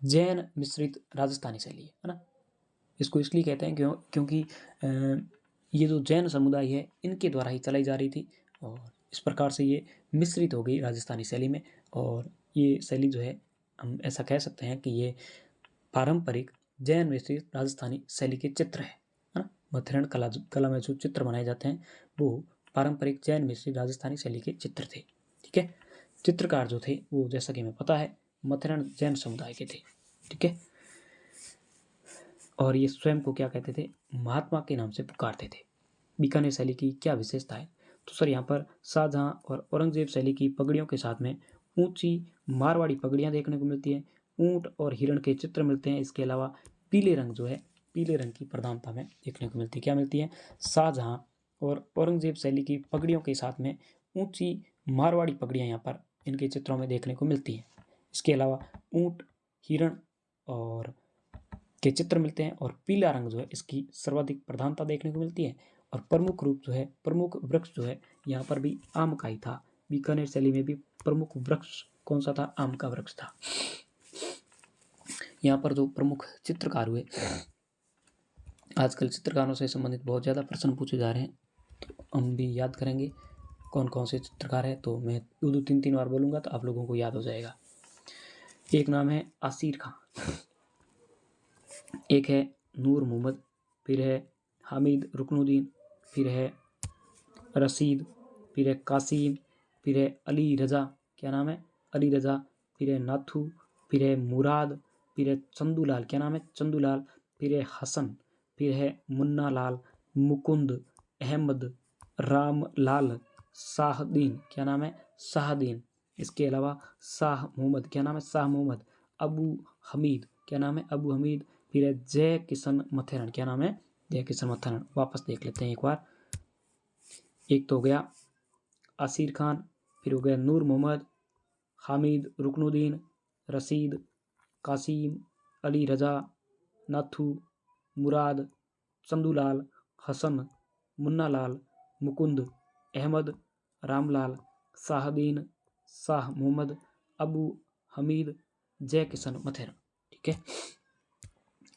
जैन मिश्रित राजस्थानी शैली है ना। इसको इसलिए कहते हैं क्योंकि ये जो जैन समुदाय है इनके द्वारा ही चलाई जा रही थी, और इस प्रकार से ये मिश्रित हो गई राजस्थानी शैली में। और ये शैली जो है हम ऐसा कह सकते हैं कि ये पारंपरिक जैन मिश्रित राजस्थानी शैली के चित्र है ना। मथेरण कला में जो चित्र बनाए जाते हैं वो पारंपरिक जैन मिश्रित राजस्थानी शैली के चित्र थे। ठीक है। चित्रकार जो थे वो, जैसा कि हमें पता है, मथेरण जैन समुदाय के थे। ठीक है। और ये स्वयं को क्या कहते थे? महात्मा के नाम से पुकारते थे। बीकानेर शैली की क्या विशेषता है? तो सर यहाँ पर शाहजहां और औरंगजेब शैली की पगड़ियों के साथ में ऊंची मारवाड़ी पगड़ियाँ देखने को मिलती है। ऊंट और हिरण के चित्र मिलते हैं। इसके अलावा पीले रंग जो है, पीले रंग की प्रधानता में देखने को मिलती है। क्या मिलती है? शाहजहां और औरंगजेब शैली की पगड़ियों के साथ में ऊंची मारवाड़ी पगड़ियाँ यहाँ पर इनके चित्रों में देखने को मिलती हैं। इसके अलावा ऊंट, हिरण और के चित्र मिलते हैं, और पीला रंग जो है इसकी सर्वाधिक प्रधानता देखने को मिलती है। और प्रमुख रूप जो है, प्रमुख वृक्ष जो है यहाँ पर भी आम का ही था। बीकानेर शैली में भी प्रमुख वृक्ष कौन सा था? आम का वृक्ष था। यहाँ पर जो प्रमुख चित्रकार हुए, आजकल चित्रकारों से संबंधित बहुत ज़्यादा प्रश्न पूछे जा रहे हैं, तो हम भी याद करेंगे कौन कौन से चित्रकार है, तो मैं 2-3 बार बोलूँगा तो आप लोगों को याद हो जाएगा। एक नाम है आसिर खान, एक है नूर मोहम्मद, फिर है हामिद रुकनुद्दीन, फिर है रशीद, फिर है कासिम, फिर है अली रज़ा, क्या नाम है, अली रज़ा, फिर है नाथू, फिर है मुराद, फिर है चंदूलाल, क्या नाम है, चंदूलाल, फिर है हसन, फिर है मुन्ना लाल, मुकुंद, अहमद, रामलाल, शाहदीन, क्या नाम है, शाहदीन। इसके अलावा शाह मोहम्मद, क्या नाम है, शाह मोहम्मद, अबू हमीद, क्या नाम है, अबू हमीद, फिर है जय किशन मथेरन, क्या नाम है, जय किशन मथेरन। वापस देख लेते हैं एक बार। एक तो हो गया आसिर खान, फिर हो गया नूर मोहम्मद, हामिद रुकनुद्दीन, रशीद, कासिम, अली रज़ा, नाथू, मुराद, चंदूलाल, हसन, मुन्ना लाल, मुकुंद, अहमद, रामलाल, शाहदीन, शाह मोहम्मद, अबू हमीद, जय किशन मथेरन। ठीक है,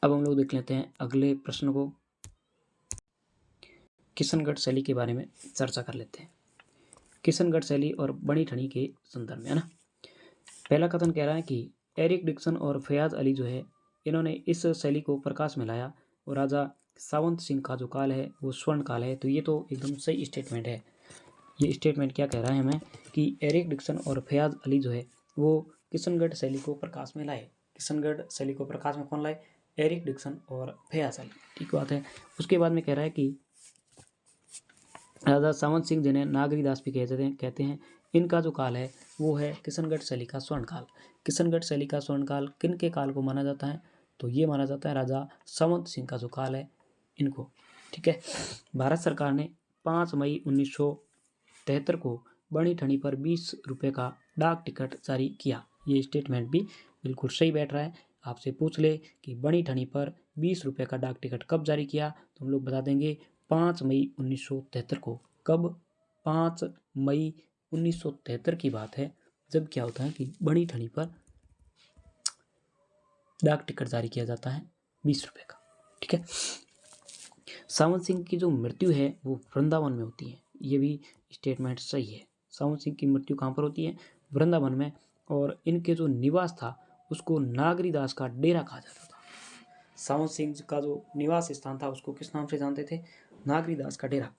अब हम लोग देख लेते हैं अगले प्रश्न को। किशनगढ़ शैली के बारे में चर्चा कर लेते हैं। किशनगढ़ शैली और बनी ठनी के संदर्भ में, है ना। पहला कथन कह रहा है कि एरिक डिक्सन और फयाज अली जो है, इन्होंने इस शैली को प्रकाश में लाया और राजा सावंत सिंह का जो काल है वो स्वर्ण काल है। तो ये तो एकदम सही स्टेटमेंट है। ये स्टेटमेंट क्या कह रहा है हमें कि एरिक डिक्सन और फयाज अली जो है वो किशनगढ़ शैली को प्रकाश में लाए। किशनगढ़ शैली को प्रकाश में कौन लाए, एरिक डिक्सन और फयाज अली। ठीक बात है। उसके बाद में कह रहा है कि राजा सावंत सिंह जिन्हें नागरीदास भी कहते हैं, इनका जो काल है वो है किशनगढ़ शैली का स्वर्ण काल। किशनगढ़ शैली का स्वर्ण काल किन के काल को माना जाता है, तो ये माना जाता है राजा सावंत सिंह का जो काल है इनको। ठीक है, भारत सरकार ने 5 मई 1973 को बनी ठनी पर 20 रुपये का डाक टिकट जारी किया। ये स्टेटमेंट भी बिल्कुल सही बैठ रहा है। आपसे पूछ ले कि बनी ठनी पर 20 रुपये का डाक टिकट कब जारी किया, तो हम लोग बता देंगे 5 मई 1973 को। कब, 5 मई 1973 की बात है, जब क्या होता है कि बनी ठनी पर डाक टिकट जारी किया जाता है 20 रुपये का। ठीक है, सावंत सिंह की जो मृत्यु है वो वृंदावन में होती है। ये भी स्टेटमेंट सही है। सावंत सिंह की मृत्यु कहाँ पर होती है, वृंदावन में। और इनके जो निवास था उसको नागरीदास का डेरा कहा जाता था। सावंत सिंह का जो निवास स्थान था उसको किस नाम से जानते थे, नागरीदास का डेरा।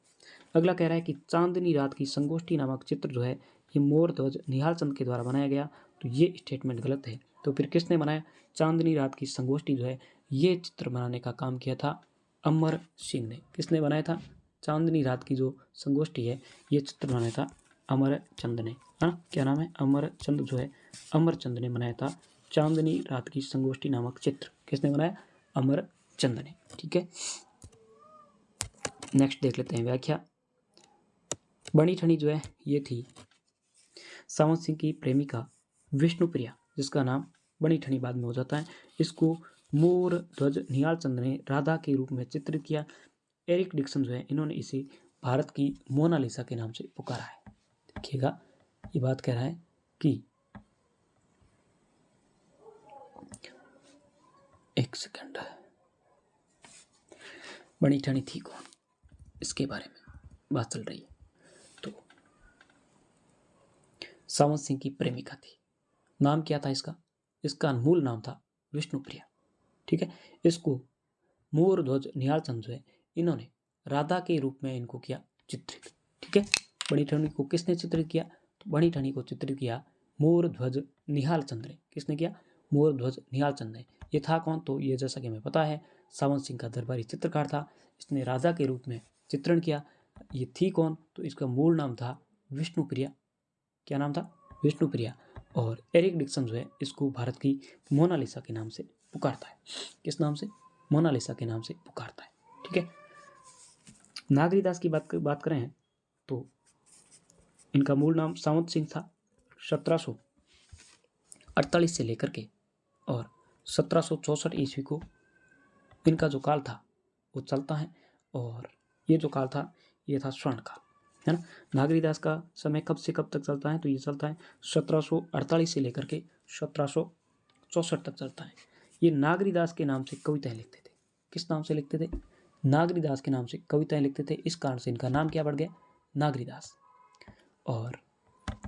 अगला कह रहा है कि चांदनी रात की संगोष्ठी नामक चित्र जो है ये मोर ध्वज निहाल चंद के द्वारा बनाया गया। तो ये स्टेटमेंट गलत है। तो फिर किसने बनाया, चांदनी रात की संगोष्ठी जो है ये चित्र बनाने का काम किया था अमर सिंह ने। किसने बनाया था, चांदनी रात की जो संगोष्ठी है ये चित्र बनाया था अमर चंद ने। हाँ, क्या नाम है, अमर चंद जो है, अमर चंद ने बनाया था चांदनी रात की संगोष्ठी नामक चित्र। किसने बनाया, अमर चंद ने। ठीक है, नेक्स्ट देख लेते हैं व्याख्या। बनी ठनी जो है ये थी सावंत सिंह की प्रेमिका विष्णुप्रिया, जिसका नाम बनी ठनी बाद में हो जाता है। इसको मोर ध्वज निहाल चंद ने राधा के रूप में चित्रित किया। एरिक डिक्सन जो है इन्होंने इसे भारत की मोनालिसा के नाम से पुकारा है। देखिएगा, ये बात कह रहा है कि एक सेकंड, बनी ठनी थी कौन, इसके बारे में बात चल रही है। तो सावंत सिंह की प्रेमिका थी, नाम क्या था इसका, इसका मूल नाम था विष्णुप्रिया। ठीक है, इसको मोर ध्वज निहाल चंद जो है इन्होंने राधा के रूप में इनको किया चित्रित। ठीक है, बनी ठनी को किसने चित्रित किया, तो बनी ठनी को चित्रित किया मोर ध्वज निहाल चंद ने। किसने किया, मोर ध्वज निहाल चंद ने। ये था कौन, तो ये जैसा कि हमें पता है सावंत सिंह का दरबारी चित्रकार था, इसने राधा के रूप में चित्रण किया। ये थी कौन, तो इसका मूल नाम था विष्णुप्रिया। क्या नाम था, विष्णुप्रिया। और एरिक डिक्सन जो है इसको भारत की मोनालिसा के नाम से पुकारता है। किस नाम से, मोनालिसा के नाम से पुकारता है। ठीक है, नागरीदास की बात करें तो इनका मूल नाम सावंत सिंह था। 1748 से लेकर के और 1764 ईस्वी को इनका जो काल था वो चलता है। और ये जो काल था ये था स्वर्ण काल, है ना। नागरीदास का समय कब से कब तक चलता है, तो ये चलता है 1748 से लेकर के 1764 तक चलता है। ये नागरीदास के नाम से कविताएं लिखते थे। किस नाम से लिखते थे, नागरीदास के नाम से कविताएं लिखते थे। इस कारण से इनका नाम क्या पड़ गया, नागरीदास। और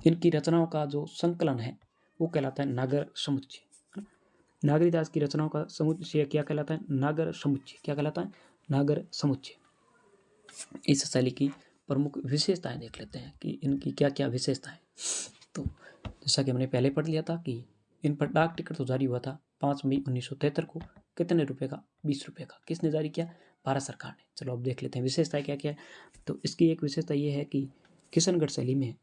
इनकी रचनाओं का जो संकलन है वो कहलाता है नागर समुच्चय, है ना। नागरीदास की रचनाओं का समुच्चय क्या कहलाता है? नागर समुच्चय। क्या कहलाता है? नागर समुच्चय। इस शैली की प्रमुख विशेषताएं देख लेते हैं कि इनकी क्या क्या विशेषताएं। तो जैसा कि हमने पहले पढ़ लिया था कि इन पर डाक टिकट तो जारी हुआ था 5 मई 1973 को। कितने रुपए का? 20 रुपए का। किसने जारी किया? भारत सरकार ने। चलो अब देख लेते हैं विशेषताएं क्या क्या है। तो इसकी एक विशेषता ये है कि किशनगढ़ शैली में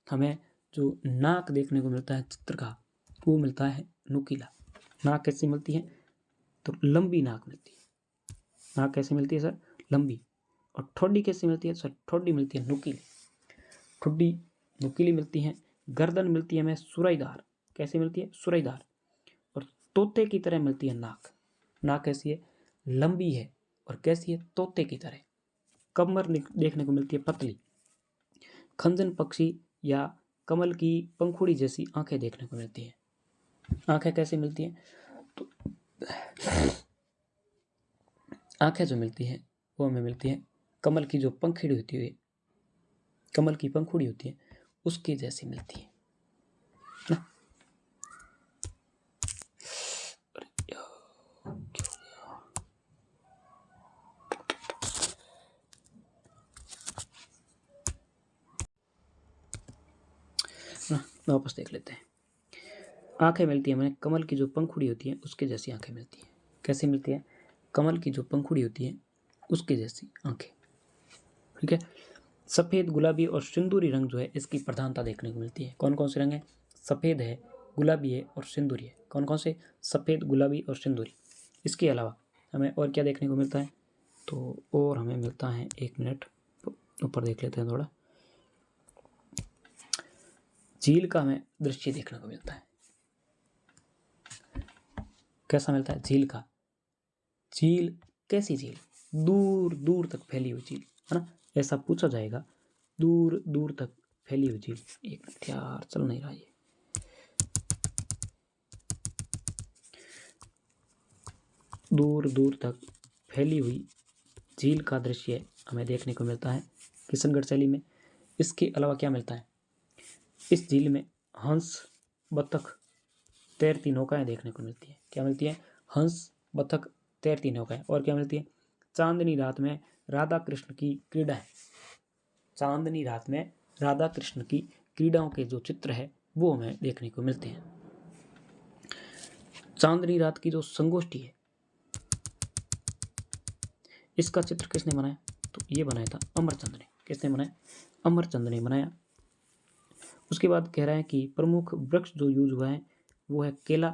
हमें जो नाक देखने को मिलता है चित्र का, वो मिलता है नुकीला। नाक कैसी मिलती है? तो लंबी नाक मिलती है। नाक कैसी मिलती है सर? लंबी। और ठोडी कैसी मिलती है सर? ठोडी मिलती है नुकीली। ठुड्डी नुकीली मिलती है। गर्दन मिलती है हमें सुराईदार। कैसी मिलती है? सुराईदार। और तोते की तरह मिलती है नाक। नाक कैसी है? लंबी है। और कैसी है? तोते की तरह। कमर देखने को मिलती है पतली। खंजन पक्षी या कमल की पंखुड़ी जैसी आंखें देखने को मिलती हैं। आंखें कैसी मिलती हैं? तो आंखें जो मिलती हैं वो हमें मिलती है कमल की जो पंखुड़ी होती है, कमल की पंखुड़ी होती है उसके जैसी मिलती है ना। वापस देख लेते हैं। आंखें मिलती है हमें कमल की जो पंखुड़ी होती है उसके जैसी आंखें मिलती है। कैसी मिलती है? कमल की जो पंखुड़ी होती है उसके जैसी आंखें। ठीक है। सफ़ेद, गुलाबी और सिंदूरी रंग जो है इसकी प्रधानता देखने को मिलती है। कौन कौन से रंग है? सफ़ेद है, गुलाबी है और सिंदूरी है। कौन कौन से? सफ़ेद, गुलाबी और सिंदूरी। इसके अलावा हमें और क्या देखने को मिलता है? तो और हमें मिलता है, 1 मिनट ऊपर देख लेते हैं थोड़ा। झील का हमें दृश्य देखने को मिलता है। कैसा मिलता है? झील का। झील कैसी झील? दूर दूर तक फैली हुई झील, है ना। ऐसा पूछा जाएगा, दूर दूर तक फैली हुई झील। 1 मिनट यार, चल नहीं रहा ये। दूर दूर तक फैली हुई झील का दृश्य हमें देखने को मिलता है किशनगढ़ शैली में। इसके अलावा क्या मिलता है? इस झील में हंस, बतख, तैरती नौकाएं देखने को मिलती है। क्या मिलती है? हंस, बतख, तैरती नौकाएं। और क्या मिलती है? चांदनी रात में राधा कृष्ण की क्रीड़ा है। चांदनी रात में राधा कृष्ण की क्रीड़ाओं के जो चित्र है वो हमें देखने को मिलते हैं। चांदनी रात की जो संगोष्ठी है इसका चित्र किसने बनाया? तो ये बनाया था अमरचंद ने। किसने बनाया? अमरचंद ने बनाया। उसके बाद कह रहा है कि प्रमुख वृक्ष जो यूज हुआ है वो है केला,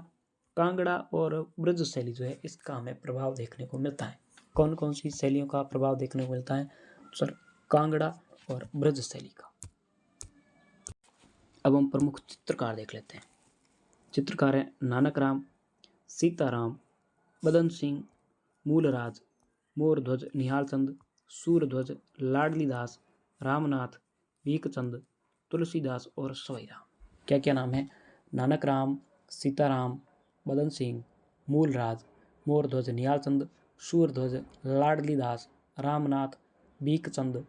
कांगड़ा और ब्रज शैली जो है इसका हमें प्रभाव देखने को मिलता है। कौन कौन सी शैलियों का प्रभाव देखने को मिलता है सर? कांगड़ा और ब्रज शैली का। अब हम प्रमुख चित्रकार देख लेते हैं। चित्रकार है नानक राम, सीताराम, बदन सिंह, मूलराज, मोरध्वज निहालचंद, सूरध्वज, लाडली दास, रामनाथ, भीखचंद, तुलसीदास और सवैराम। क्या क्या नाम है? नानक राम, सीताराम, बदन सिंह, मूलराज, मोरध्वज निहालचंद, सूरध्वज, लाडली दास, रामनाथ, भीखचंद,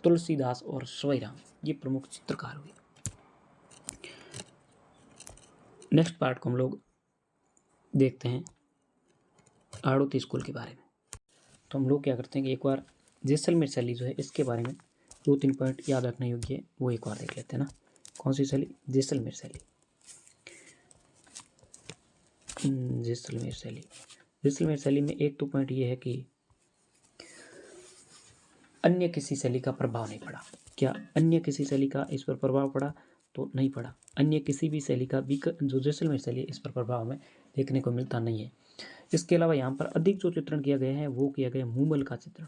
तुलसीदास और सवैराम। ये प्रमुख चित्रकार हुए। नेक्स्ट पार्ट को हम लोग देखते हैं आड़ोती स्कूल के बारे में। तो हम लोग क्या करते हैं कि एक बार जैसलमेर शैली जो है इसके बारे में 2-3 पॉइंट याद रखने योग्य है, वो एक बार देख लेते हैं ना। कौन सी शैली? जैसलमेर शैली। जैसलमेर शैली। जैसलमेर शैली में एक तो पॉइंट ये है कि अन्य किसी शैली का प्रभाव नहीं पड़ा। क्या अन्य किसी शैली का इस पर प्रभाव पड़ा? तो नहीं पड़ा। अन्य किसी भी शैली का जो जैसलमेर शैली है इस पर प्रभाव हमें देखने को मिलता नहीं है। इसके अलावा यहाँ पर अधिक जो चित्रण किया गया है वो किया गया मूमल का चित्रण।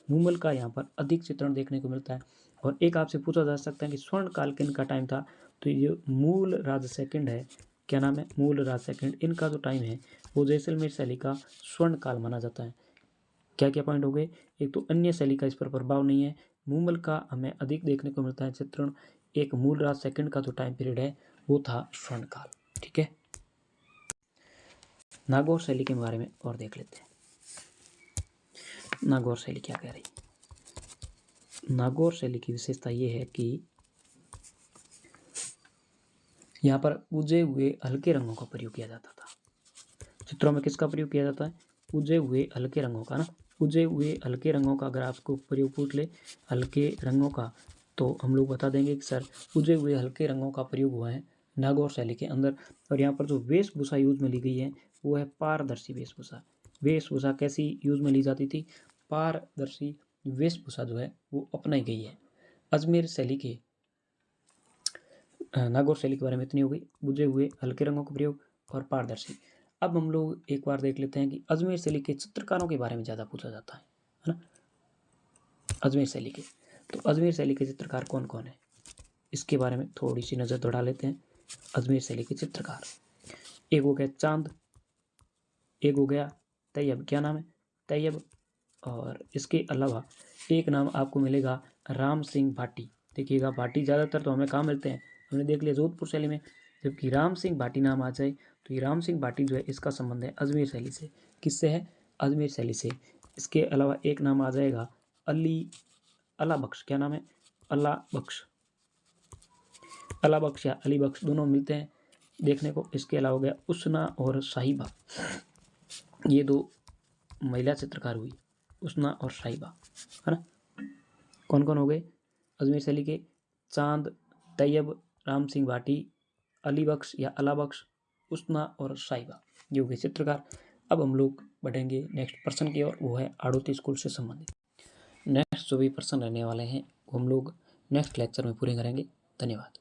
मूमल का यहाँ पर अधिक चित्रण देखने को मिलता है। और एक आपसे पूछा जा सकता है कि स्वर्ण काल किन का टाइम था? तो ये मूल राज सेकंड है। क्या नाम है? मूल राज सेकंड। इनका जो टाइम है वो जैसलमेर शैली का स्वर्ण काल माना जाता है। क्या क्या पॉइंट हो गए? एक तो अन्य शैली का इस पर प्रभाव नहीं है, मूमल का हमें अधिक देखने को मिलता है चित्रण, एक मूल राज सेकंड का जो टाइम पीरियड है वो था स्वर्ण काल। ठीक है। नागौर शैली के बारे में और देख लेते हैं। नागौर शैली क्या कह रही है? नागौर शैली की विशेषता ये है कि यहाँ पर बुझे हुए हल्के रंगों का प्रयोग किया जाता था। चित्रों में किसका प्रयोग किया जाता है? बुझे हुए हल्के रंगों का ना। बुझे हुए हल्के रंगों का अगर आपको प्रयोग पूछ ले हल्के रंगों का, तो हम लोग बता देंगे कि सर बुझे हुए हल्के रंगों का प्रयोग हुआ है नागौर शैली के अंदर। और यहाँ पर जो वेशभूषा यूज में ली गई है वो है पारदर्शी वेशभूषा। वेशभूषा कैसी यूज में ली जाती थी? पारदर्शी वेशभूषा जो है वो अपनाई गई है। अजमेर शैली के नागौर शैली के बारे में इतनी हो गई, बुझे हुए हल्के रंगों का प्रयोग और पारदर्शी। अब हम लोग एक बार देख लेते हैं कि अजमेर शैली के चित्रकारों के बारे में ज़्यादा पूछा जाता है ना। अजमेर शैली के, तो अजमेर शैली के चित्रकार कौन कौन है इसके बारे में थोड़ी सी नज़र दौड़ा लेते हैं। अजमेर शैली के चित्रकार, एक हो गया चांद, एक हो गया तैयब, क्या नाम है? तैयब। और इसके अलावा एक नाम आपको मिलेगा राम सिंह भाटी। देखिएगा भाटी ज़्यादातर तो हमें कहाँ मिलते हैं, हमने देख लिया जोधपुर शैली में, जबकि राम सिंह भाटी नाम आ जाए तो ये राम सिंह भाटी जो है इसका संबंध है अजमेर शैली से। किससे है? अजमेर शैली से। इसके अलावा एक नाम आ जाएगा अला बख्श, क्या नाम है? अला बख्श। अला बख्श या अली बख्श दोनों मिलते हैं देखने को। इसके अलावा हो गया उसना और साहिबा, ये दो महिला चित्रकार हुई, उसना और साहिबा, है ना। कौन कौन हो गए अजमेर शैली के? चांद, तैयब, राम सिंह भाटी, अली बख्श या अला बख्श, उसना और साहिबा, ये हो गए चित्रकार। अब हम लोग बढ़ेंगे नेक्स्ट पर्सन की ओर, वो है आड़ोती स्कूल से संबंधित। नेक्स्ट जो भी पर्सन रहने वाले हैं वो हम लोग नेक्स्ट लेक्चर में पूरे करेंगे। धन्यवाद।